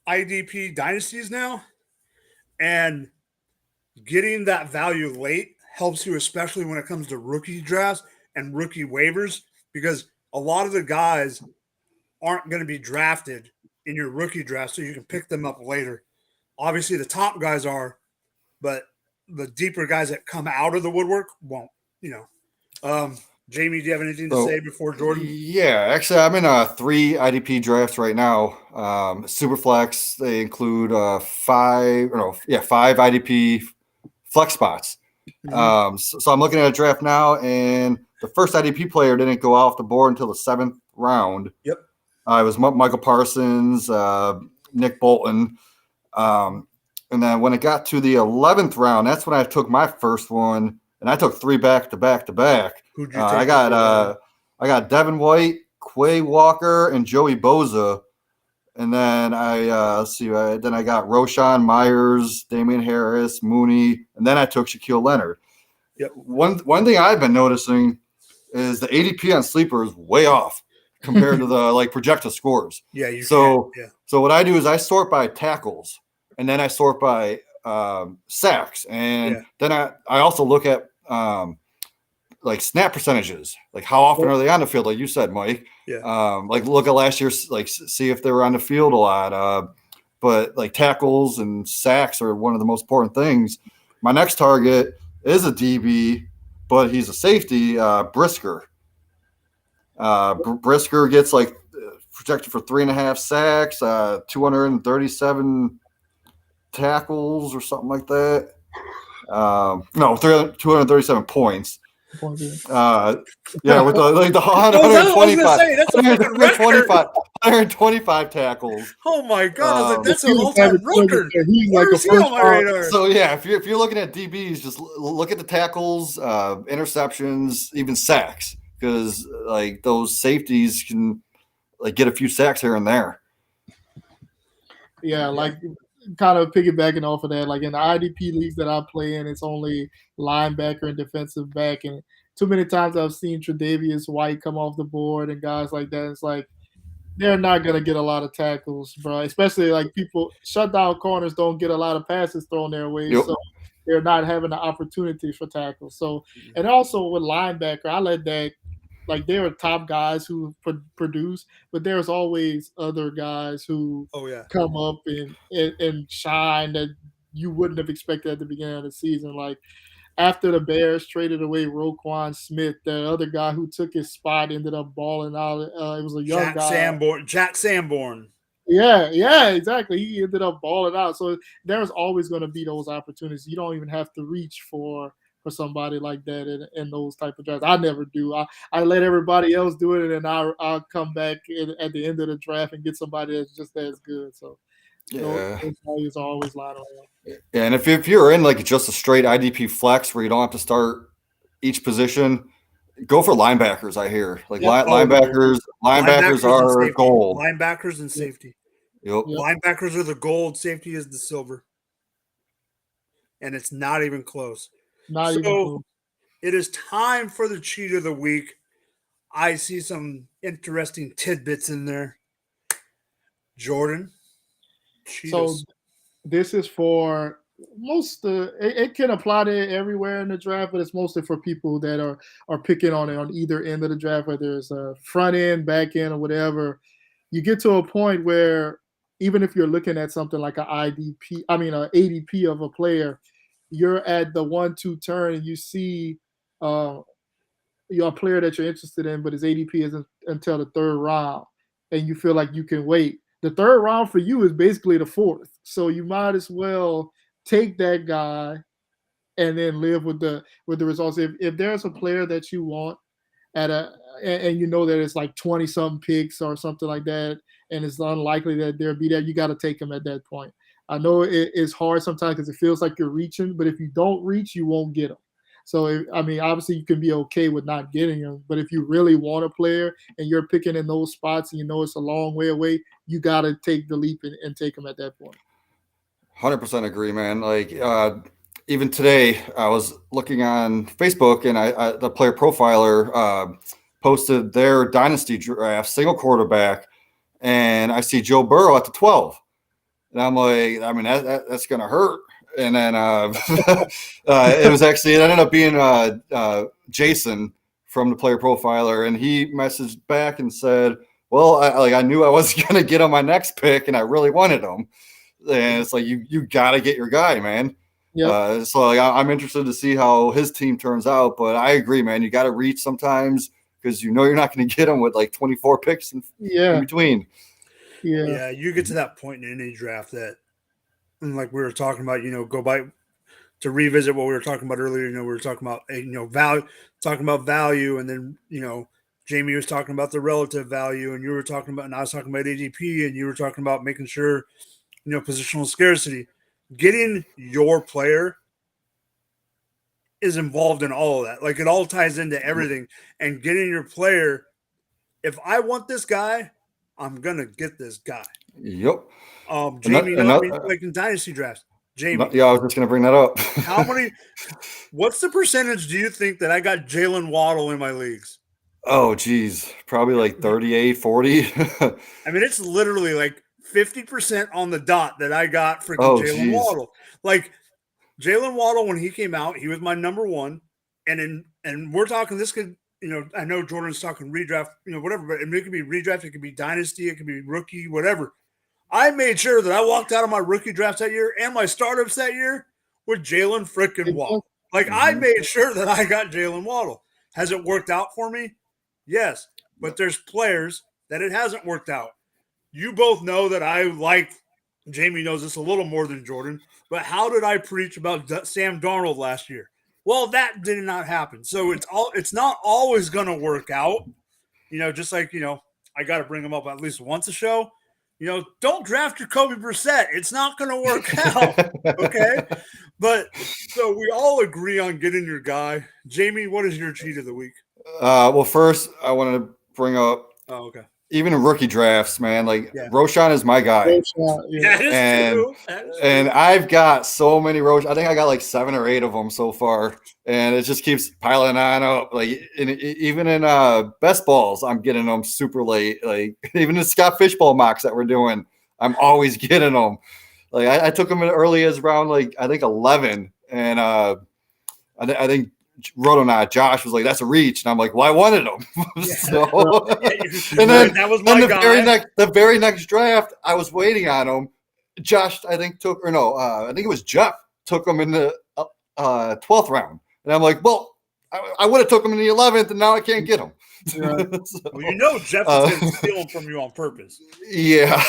IDP dynasties now, and getting that value late helps you, especially when it comes to rookie drafts and rookie waivers, because a lot of the guys aren't going to be drafted in your rookie draft, so you can pick them up later. Obviously, the top guys are, but the deeper guys that come out of the woodwork won't. Jamie, do you have anything to say before Jordan? Yeah, actually, I'm in 3 IDP drafts right now. Superflex, they include 5 IDP flex spots. Mm-hmm. So I'm looking at a draft now, and the first IDP player didn't go off the board until the 7th round. Yep. It was Michael Parsons, Nick Bolton. And then when it got to the 11th round, that's when I took my first one, and I took 3 back to back to back. Who'd you take? I got Devin White, Quay Walker, and Joey Bosa. And then I got Roshan Myers, Damian Harris, Mooney, and then I took Shaquille Leonard. Yep. One thing I've been noticing is the ADP on Sleeper is way off compared to the projected scores. Yeah. So what I do is I sort by tackles, and then I sort by sacks, and then I also look at like snap percentages. Like how often are they on the field? Like you said, Mike. Yeah. Like look at last year, like see if they were on the field a lot. But like tackles and sacks are one of the most important things. My next target is a DB, but he's a safety, Brisker. Brisker gets like projected for 3.5 sacks, 237 tackles or something like that. No, 237 points. Yeah, with the 125 tackles. Oh my God! I was like, that's an He's all-time record. He's Where like a is he on first my round. radar? So yeah, if you're looking at DBs, just look at the tackles, interceptions, even sacks, because like those safeties can like get a few sacks here and there. Yeah, like kind of piggybacking off of that, like in the IDP leagues that I play in, it's only linebacker and defensive back, and too many times I've seen Tre'Davious White come off the board and guys like that. It's like they're not gonna get a lot of tackles, bro. Especially like people shutdown corners don't get a lot of passes thrown their way, Yep. so they're not having the opportunity for tackles. So, and also with linebacker, I let that. Like there are top guys who produce, but there's always other guys who come up and shine that you wouldn't have expected at the beginning of the season. Like after the Bears traded away Roquan Smith, the other guy who took his spot ended up balling out. It was a young guy. Jack Sanborn. Yeah, exactly. He ended up balling out. So there's always going to be those opportunities. You don't even have to reach for somebody like that in those type of drafts. I never do. I let everybody else do it, and then I'll come back at the end of the draft and get somebody that's just as good. So those values are always lying around. Yeah, and if you're in like just a straight IDP flex where you don't have to start each position, go for linebackers. I hear like linebackers are gold. Linebackers and safety. Yep. Linebackers are the gold. Safety is the silver, and it's not even close. It is time for the cheat of the week. I see some interesting tidbits in there. Jordan, cheat us. This is for most. It can apply to everywhere in the draft, but it's mostly for people that are picking on it on either end of the draft, whether it's a front end, back end, or whatever. You get to a point where even if you're looking at something like an ADP of a player, you're at the 1-2 turn and you see you're a player that you're interested in, but his ADP isn't until the third round, and you feel like you can wait. The third round for you is basically the fourth, so you might as well take that guy and then live with the results. If there's a player that you want and you know that it's like 20-something picks or something like that, and it's unlikely that they'll be there, you got to take him at that point. I know it's hard sometimes because it feels like you're reaching, but if you don't reach, you won't get them. So, obviously you can be okay with not getting them, but if you really want a player and you're picking in those spots and you know it's a long way away, you got to take the leap and take them at that point. 100% agree, man. Like even today, I was looking on Facebook and I the player profiler posted their Dynasty draft single quarterback, and I see Joe Burrow at the 12. And I'm like, that's going to hurt. And then it ended up being Jason from the player profiler. And he messaged back and said, well, I knew I wasn't going to get on my next pick and I really wanted him. And it's like, you got to get your guy, man. Yep. So I'm interested to see how his team turns out. But I agree, man. You got to reach sometimes because you know you're not going to get him with like 24 picks in between. Yeah, you get to that point in any draft that, and like we were talking about, go by to revisit what we were talking about earlier. We were talking about value, and then Jamie was talking about the relative value, and you were talking about, and I was talking about ADP, and you were talking about making sure, positional scarcity. Getting your player is involved in all of that. Like it all ties into everything, and getting your player. If I want this guy, I'm gonna get this guy. Yep. Jamie, like in Dynasty drafts. Jamie. Yeah, I was just gonna bring that up. What's the percentage do you think that I got Jalen Waddle in my leagues? Oh, geez. Probably like 38, 40. It's literally like 50% on the dot that I got freaking Jalen Waddle. Like Jalen Waddle, when he came out, he was my number one. and we're talking this could, I know Jordan's talking redraft, whatever, but it could be redraft, it could be dynasty, it could be rookie, whatever. I made sure that I walked out of my rookie drafts that year and my startups that year with Jalen frickin' Waddle. Like, I made sure that I got Jalen Waddle. Has it worked out for me? Yes. But there's players that it hasn't worked out. You both know that I like, Jamie knows this a little more than Jordan, but how did I preach about Sam Darnold last year? Well, that did not happen. So it's not always going to work out. Just like, I got to bring him up at least once a show. Don't draft your Jacoby Brissett. It's not going to work out. Okay. But so we all agree on getting your guy. Jamie, what is your cheat of the week? Well, first I want to bring up. Oh, okay. Even in rookie drafts, man, Roschon is my guy. That is true. And I've got so many Roschon. I think I got like 7 or 8 of them so far, and it just keeps piling on up. Like even in best balls, I'm getting them super late. Like even in Scott Fishbowl mocks that we're doing, I'm always getting them. Like I took them in early as round I think 11, and I think. Josh was like, "That's a reach," and I'm like, "Well, I wanted him." And then that was my guy. The very next draft, I was waiting on him. Josh, I think I think it was Jeff took him in the 12th round, and I'm like, "Well, I would have took him in the 11th, and now I can't get him." Yeah. Well, Jeff is going to steal him from you on purpose. Yeah.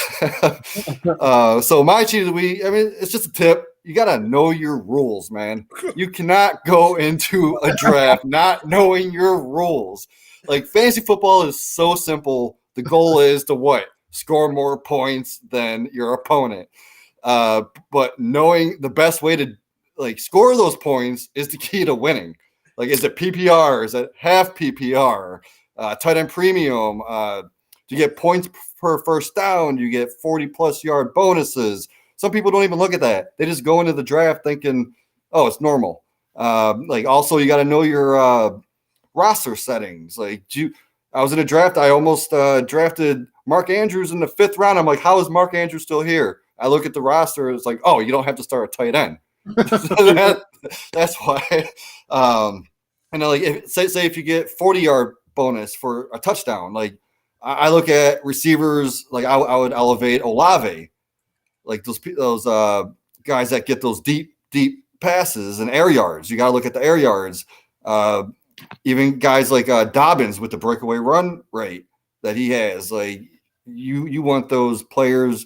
So my cheat of the week, it's just a tip. You got to know your rules, man. You cannot go into a draft not knowing your rules. Like, fantasy football is so simple. The goal is to what? Score more points than your opponent. But knowing the best way to, score those points is the key to winning. Like, is it PPR? Is it half PPR? Tight end premium? Do you get points per first down? Do you get 40-plus yard bonuses? Some people don't even look at that. They just go into the draft thinking, oh, it's normal. Also, you got to know your roster settings. I was in a draft. I almost drafted Mark Andrews in the 5th round. I'm like, how is Mark Andrews still here? I look at the roster. It's like, oh, you don't have to start a tight end. That's why. Say if you get 40-yard bonus for a touchdown, I look at receivers. I would elevate Olave. Those guys that get those deep passes and air yards. You got to look at the air yards. Even guys like Dobbins with the breakaway run rate that he has. You want those players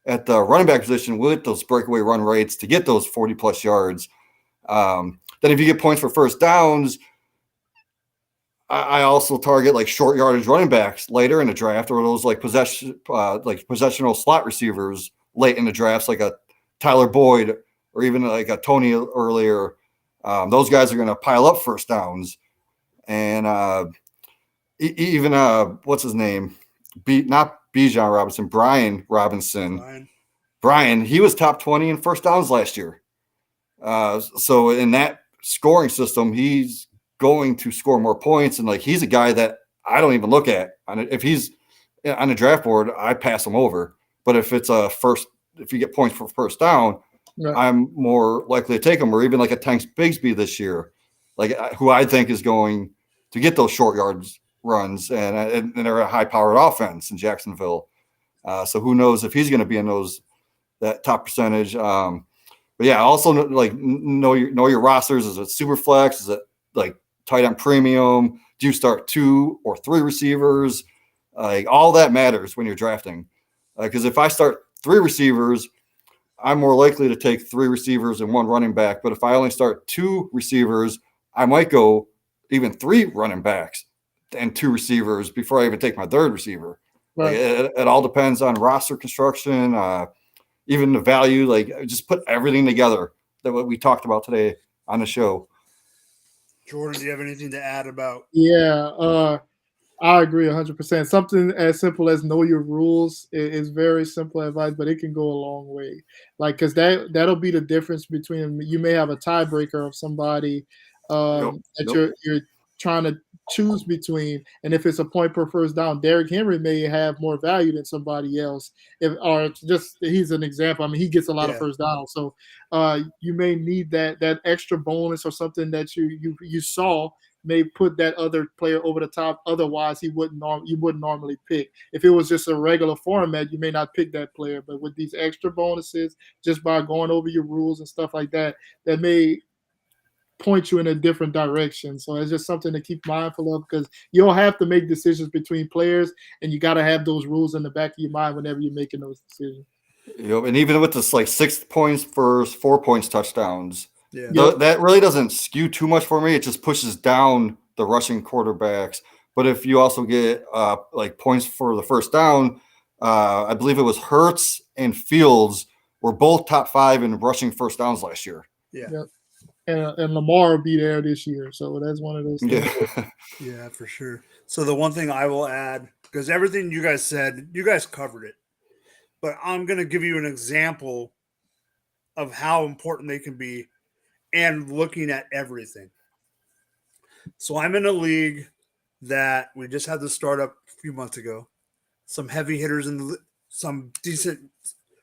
at the running back position with those breakaway run rates to get those 40-plus yards. Then if you get points for first downs, I also target short yardage running backs later in the draft, or those possessional slot receivers late in the drafts, like a Tyler Boyd or even like a Tony earlier. Those guys are going to pile up first downs. And even what's his name? Not Bijan Robinson, Brian Robinson. Brian, he was top 20 in first downs last year. So in that scoring system, he's going to score more points. And he's a guy that I don't even look at. If he's on the draft board, I pass him over. But if it's if you get points for first down, yeah, I'm more likely to take him. Or even like a Tanks Bigsby this year, who I think is going to get those short yards runs, and they're a high-powered offense in Jacksonville. So who knows if he's going to be in that top percentage. But yeah, also know your rosters. Is it super flex? Is it tight end premium? Do you start 2 or 3 receivers? All that matters when you're drafting. Because if I start 3 receivers, I'm more likely to take 3 receivers and 1 running back. But if I only start 2 receivers, I might go even 3 running backs and 2 receivers before I even take my 3rd receiver. Right. It all depends on roster construction, even the value. Just put everything together that what we talked about today on the show. Jordan, do you have anything to add about? Yeah, I agree 100%. Something as simple as know your rules is very simple advice, but it can go a long way. Because that'll be the difference between, you may have a tiebreaker of somebody that you're trying to choose between. And if it's a point per first down, Derrick Henry may have more value than somebody else. Or just he's an example. I mean, he gets a lot of first downs, so you may need that extra bonus or something that you saw may put that other player over the top. Otherwise, you wouldn't normally pick. If it was just a regular format, you may not pick that player. But with these extra bonuses, just by going over your rules and stuff like that, that may point you in a different direction. So it's just something to keep mindful of, because you'll have to make decisions between players, and you got to have those rules in the back of your mind whenever you're making those decisions. And even with this like 6 points first, 4 points touchdowns, Yeah. that really doesn't skew too much for me. It just pushes down the rushing quarterbacks. But if you also get like points for the first down, I believe it was Hurts and Fields were both top 5 in rushing first downs last year. Yeah. Yep. And Lamar will be there this year. So that's one of those things. Yeah. Yeah, for sure. So the one thing I will add, because everything you guys said, you guys covered it. But I'm going to give you an example of how important they can be and looking at everything. So I'm in a league that we just had to start up a few months ago. Some heavy hitters in some decent,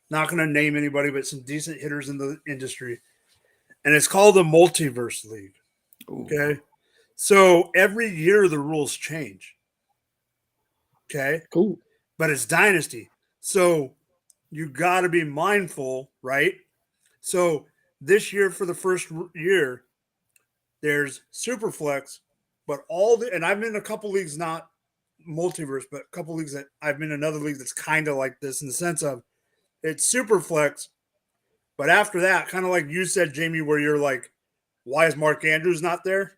not going to name anybody, but some decent hitters in the industry. And it's called the Multiverse League. Ooh. Okay. So every year the rules change. Okay. Cool. But it's Dynasty. So you got to be mindful, right? So this year, for the first year, there's Superflex, but and I'm in a couple leagues, not Multiverse, but a couple leagues that I've been in another league that's kind of like this in the sense of it's Superflex. But after that, kind of like you said, Jamie, where you're like, why is Mark Andrews not there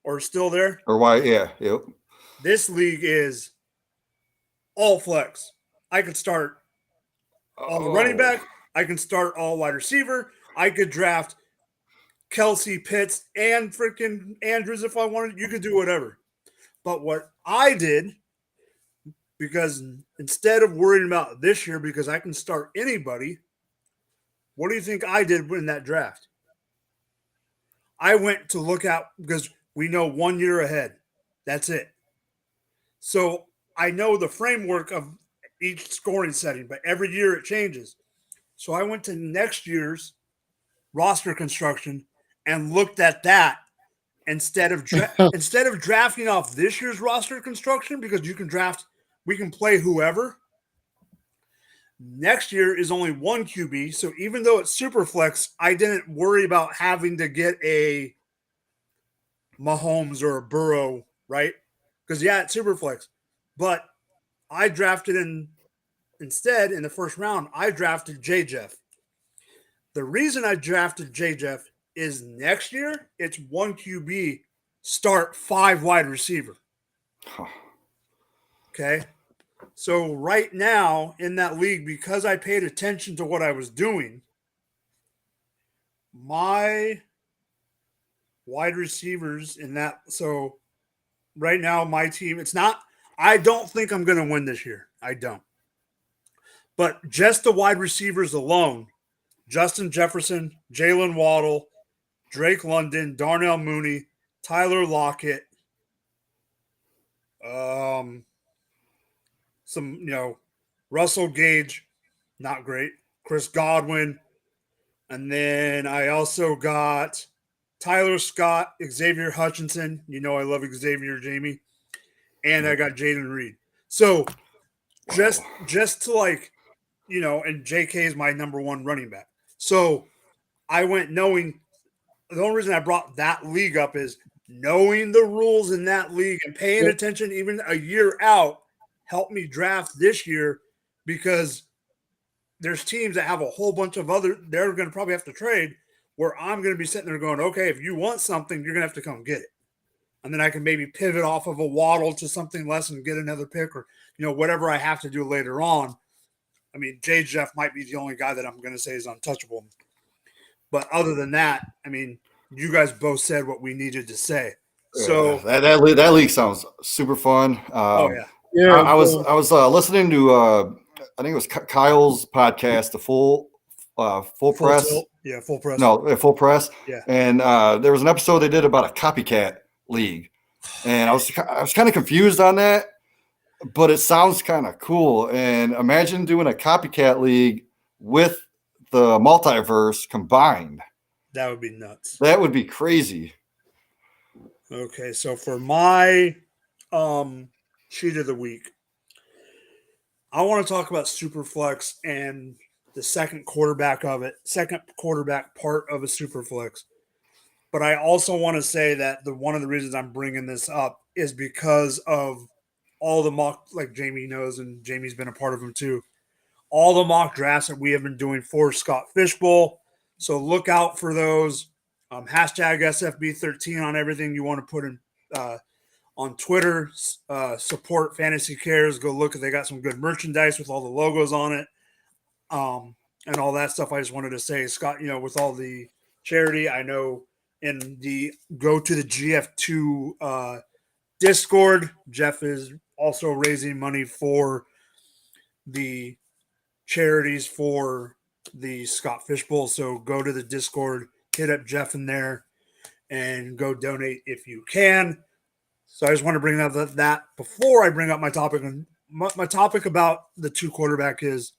or still there? Or why? Yeah. Yep. This league is all flex. I could start all the running back. I can start all wide receiver. I could draft Kelsey, Pitts, and freaking Andrews if I wanted. You could do whatever. But what I did, because instead of worrying about this year, because I can start anybody, what do you think I did in that draft? I went to look out because we know 1 year ahead. That's it. So I know the framework of each scoring setting, but every year it changes. So I went to next year's roster construction and looked at that instead of drafting off this year's roster construction, because we can play whoever. Next year is only one QB, so even though it's super flex, I didn't worry about having to get a Mahomes or a Burrow, right? Because it's super flex, but I drafted instead in the first round. I drafted J. Jeff. The reason I drafted J. Jeff is next year it's one QB, start 5 wide receiver. Okay. So right now in that league, because I paid attention to what I was doing, my wide receivers in that. So right now my team, I don't think I'm going to win this year. I don't. But just the wide receivers alone, Justin Jefferson, Jalen Waddle, Drake London, Darnell Mooney, Tyler Lockett, Russell Gage, not great, Chris Godwin, and then I also got Tyler Scott, Xavier Hutchinson. You know I love Xavier, Jamie, and I got Jaden Reed. So just to and JK is my number 1 running back. So I went knowing. The only reason I brought that league up is knowing the rules in that league and paying attention even a year out helped me draft this year, because there's teams that have a whole bunch of they're going to probably have to trade, where I'm going to be sitting there going, okay, if you want something, you're going to have to come get it. And then I can maybe pivot off of a Waddle to something less and get another pick, or, whatever I have to do later on. I mean, J. Jeff might be the only guy that I'm going to say is untouchable. But other than that, I mean, you guys both said what we needed to say. So that league sounds super fun. Yeah, I was listening to I think it was Kyle's podcast, the full press. Tilt. Yeah, full press. No, full press. Yeah. And there was an episode they did about a copycat league. And I was kind of confused on that, but it sounds kind of cool. And imagine doing a copycat league with the multiverse combined. That would be nuts. That would be crazy. Okay, so for my cheat of the week, I want to talk about Superflex and the second quarterback part of a Superflex. But I also want to say that one of the reasons I'm bringing this up is because of all the mock, like Jamie knows, and Jamie's been a part of them too. All the mock drafts that we have been doing for Scott Fishbowl. So look out for those. Hashtag SFB13 on everything you want to put in on Twitter. Support Fantasy Cares. Go look at they got some good merchandise with all the logos on it. And all that stuff. I just wanted to say, Scott, with all the charity, I know go to the GF2 Discord. Jeff is also raising money for the charities for the Scott Fishbowl. So go to the Discord, hit up Jeff in there, and go donate if you can. So I just want to bring up that before I bring up my topic. And my topic about the two quarterback is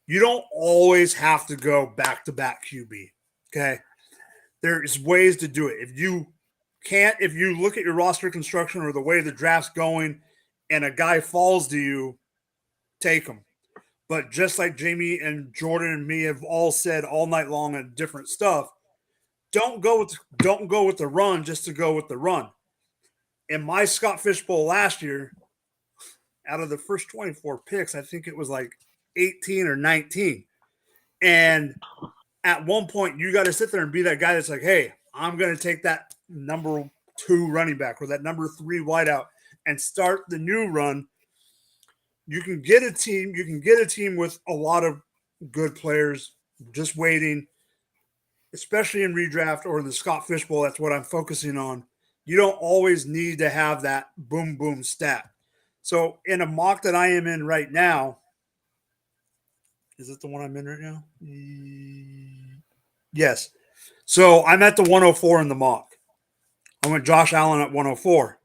you don't always have to go back-to-back QB, okay? There's ways to do it. If you look at your roster construction or the way the draft's going and a guy falls to you, take him. But just like Jamie and Jordan and me have all said all night long on different stuff, don't go with the run just to go with the run. In my Scott Fishbowl last year, out of the first 24 picks, I think it was like 18 or 19. And at one point, you got to sit there and be that guy that's like, hey, I'm going to take that number 2 running back or that number 3 wideout and start the new run. You can get a team with a lot of good players just waiting, especially in redraft or in the Scott Fishbowl. That's what I'm focusing on. You don't always need to have that boom, boom stat. So in a mock that I am in right now, is it the one I'm in right now? Yes. So I'm at the 104 in the mock. I went Josh Allen at 104.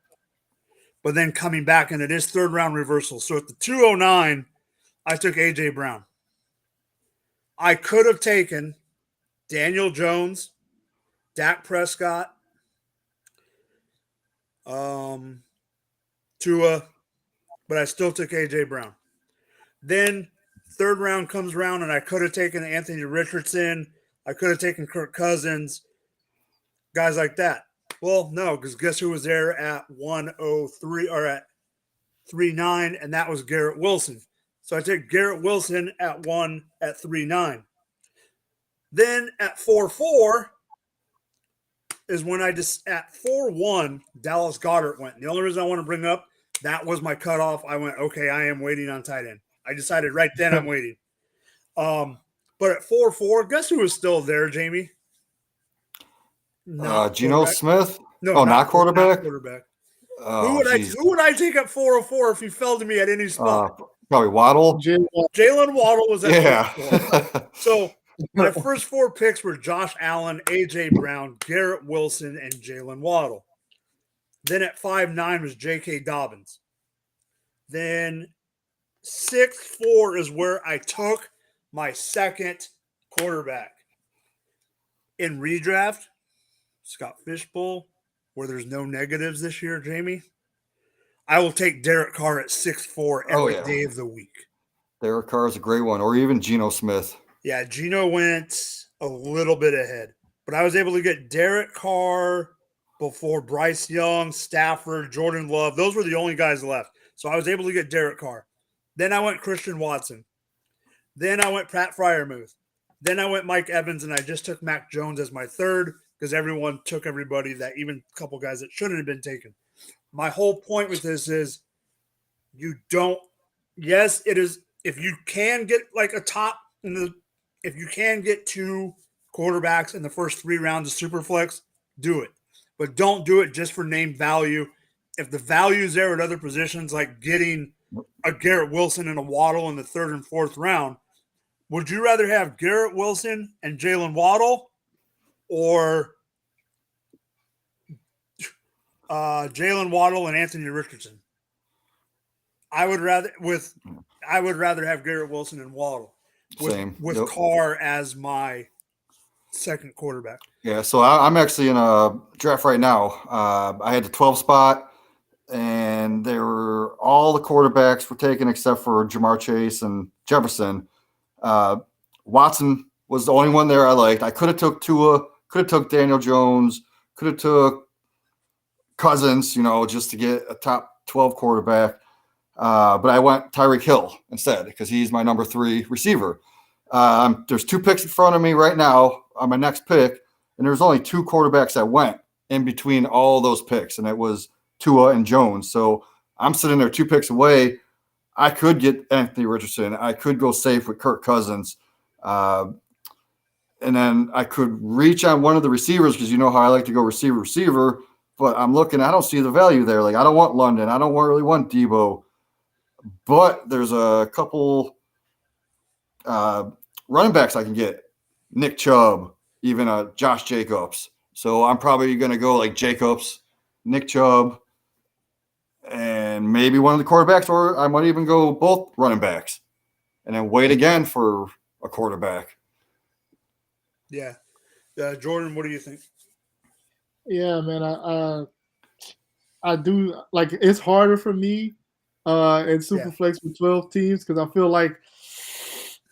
But then coming back, and it is third round reversal. So at the 209, I took A.J. Brown. I could have taken Daniel Jones, Dak Prescott, Tua, but I still took A.J. Brown. Then third round comes around, and I could have taken Anthony Richardson. I could have taken Kirk Cousins, guys like that. Well, no, because guess who was there at 103 or at 3.9, and that was Garrett Wilson. So I take Garrett Wilson at 3.9. Then at 4.4 is when I just at 4.1 Dallas Goedert went. And the only reason I want to bring up that was my cutoff. I went, okay, I am waiting on tight end. I decided right then I'm waiting. But at 4.4, guess who was still there, Jamie? Geno Smith? No, not quarterback? Not quarterback. Oh, who would I take at 404 if he fell to me at any spot? Probably Waddle. Jalen Waddle was at 404. So my first 4 picks were Josh Allen, A.J. Brown, Garrett Wilson, and Jalen Waddle. Then at 5.9 was J.K. Dobbins. Then 6.4 is where I took my second quarterback. In redraft, Scott Fishbowl, where there's no negatives this year, Jamie, I will take Derek Carr at 6.4 every day of the week. Derek Carr is a great one, or even Geno Smith. Yeah, Geno went a little bit ahead, but I was able to get Derek Carr before Bryce Young, Stafford, Jordan Love. Those were the only guys left. So I was able to get Derek Carr. Then I went Christian Watson. Then I went Pat Freiermuth. Then I went Mike Evans, and I just took Mac Jones as my third because everyone took everybody that even a couple guys that shouldn't have been taken. My whole point with this is you don't – yes, it is – if you can get like a top – if you can get 2 quarterbacks in the first 3 rounds of Superflex, do it. But don't do it just for name value. If the value is there at other positions, like getting a Garrett Wilson and a Waddle in the 3rd and 4th round, would you rather have Garrett Wilson and Jalen Waddle or Jalen Waddle and Anthony Richardson. I would rather have Garrett Wilson and Waddle with Yep. Carr as my second quarterback. Yeah, so I'm actually in a draft right now. I had the 12 spot, and all the quarterbacks were taken except for Jamar Chase and Jefferson. Watson was the only one there I liked. I could have took Tua, could have took Daniel Jones, could have took Cousins, just to get a top 12 quarterback. But I went Tyreek Hill instead because he's my number 3 receiver. There's 2 picks in front of me right now on my next pick, and there's only 2 quarterbacks that went in between all those picks, and it was Tua and Jones. So I'm sitting there 2 picks away. I could get Anthony Richardson. I could go safe with Kirk Cousins. And then I could reach on one of the receivers because you know how I like to go receiver. But I'm looking, I don't see the value there. Like, I don't want London. I don't really want Debo. But there's a couple running backs I can get. Nick Chubb, even Josh Jacobs. So I'm probably going to go like Jacobs, Nick Chubb, and maybe one of the quarterbacks, or I might even go both running backs and then wait again for a quarterback. Yeah. Jordan, what do you think? Yeah, man, I do like it's harder for me in Superflex with 12 teams because I feel like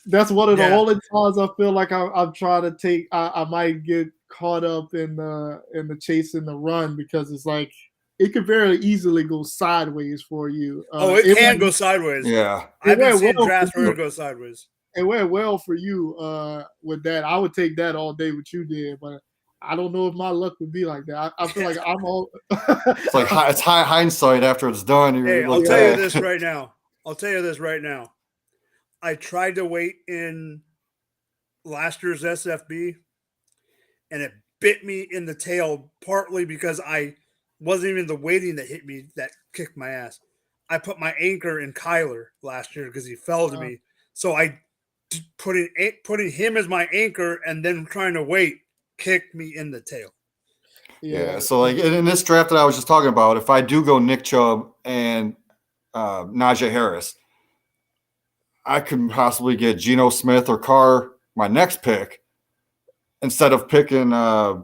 that's one of the only times I feel like I'm trying to take. I might get caught up in the chase and the run because it's like it could very easily go sideways for you. It can go sideways. Yeah, I've been seeing drafts where it goes sideways. It went well for you with that. I would take that all day what you did, but I don't know if my luck would be like that. I feel like I'm all. It's like it's high hindsight after it's done. I'll tell you this right now. I tried to wait in last year's SFB, and it bit me in the tail partly because I wasn't even the waiting that hit me that kicked my ass. I put my anchor in Kyler last year because he fell to me. So I putting him as my anchor and then trying to wait kicked me in the tail. Yeah. So like in this draft that I was just talking about, if I do go Nick Chubb and Najee Harris, I could possibly get Geno Smith or Carr my next pick instead of picking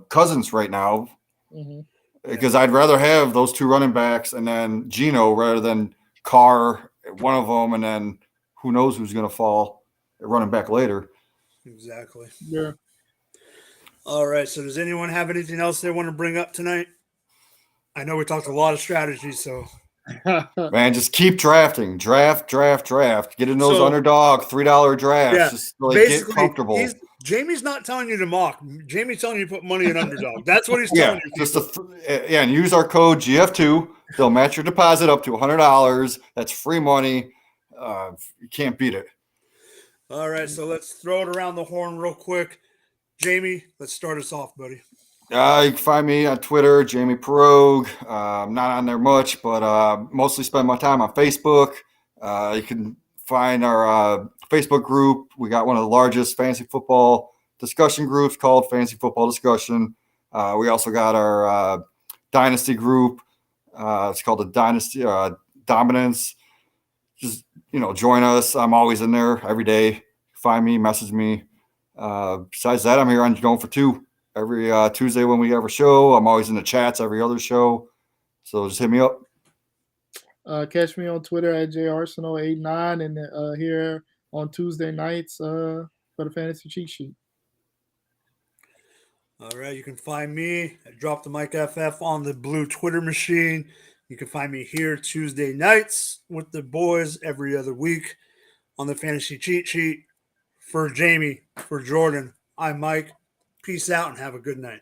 Cousins right now. Mm-hmm. Because I'd rather have those 2 running backs and then Geno rather than Carr, one of them, and then who knows who's going to fall running back later. Exactly. Yeah. All right. So does anyone have anything else they want to bring up tonight? I know we talked a lot of strategies, so. Man, just keep drafting. Draft. Get in those underdog $3 drafts. Yeah, just get comfortable. Jamie's not telling you to mock. Jamie's telling you to put money in underdog. That's what he's telling you. And use our code GF2. They'll match your deposit up to $100. That's free money. You can't beat it. All right, so let's throw it around the horn real quick. Jamie, let's start us off, buddy. You can find me on Twitter, Jamie Perogue. I'm not on there much, but mostly spend my time on Facebook. You can find our Facebook group. We got one of the largest fantasy football discussion groups called Fantasy Football Discussion. We also got our Dynasty group. It's called the Dynasty Dominance. Just, join us. I'm always in there every day. Find me, message me. Besides that, I'm here on Going for Two every Tuesday when we have a show. I'm always in the chats every other show. So just hit me up. Catch me on Twitter at jarsenal89 and here on Tuesday nights for the Fantasy Cheatsheet. All right, you can find me at Drop the Mic FF on the blue Twitter machine. You can find me here Tuesday nights with the boys every other week on the Fantasy Cheat Sheet. For Jamie, for Jordan, I'm Mike. Peace out and have a good night.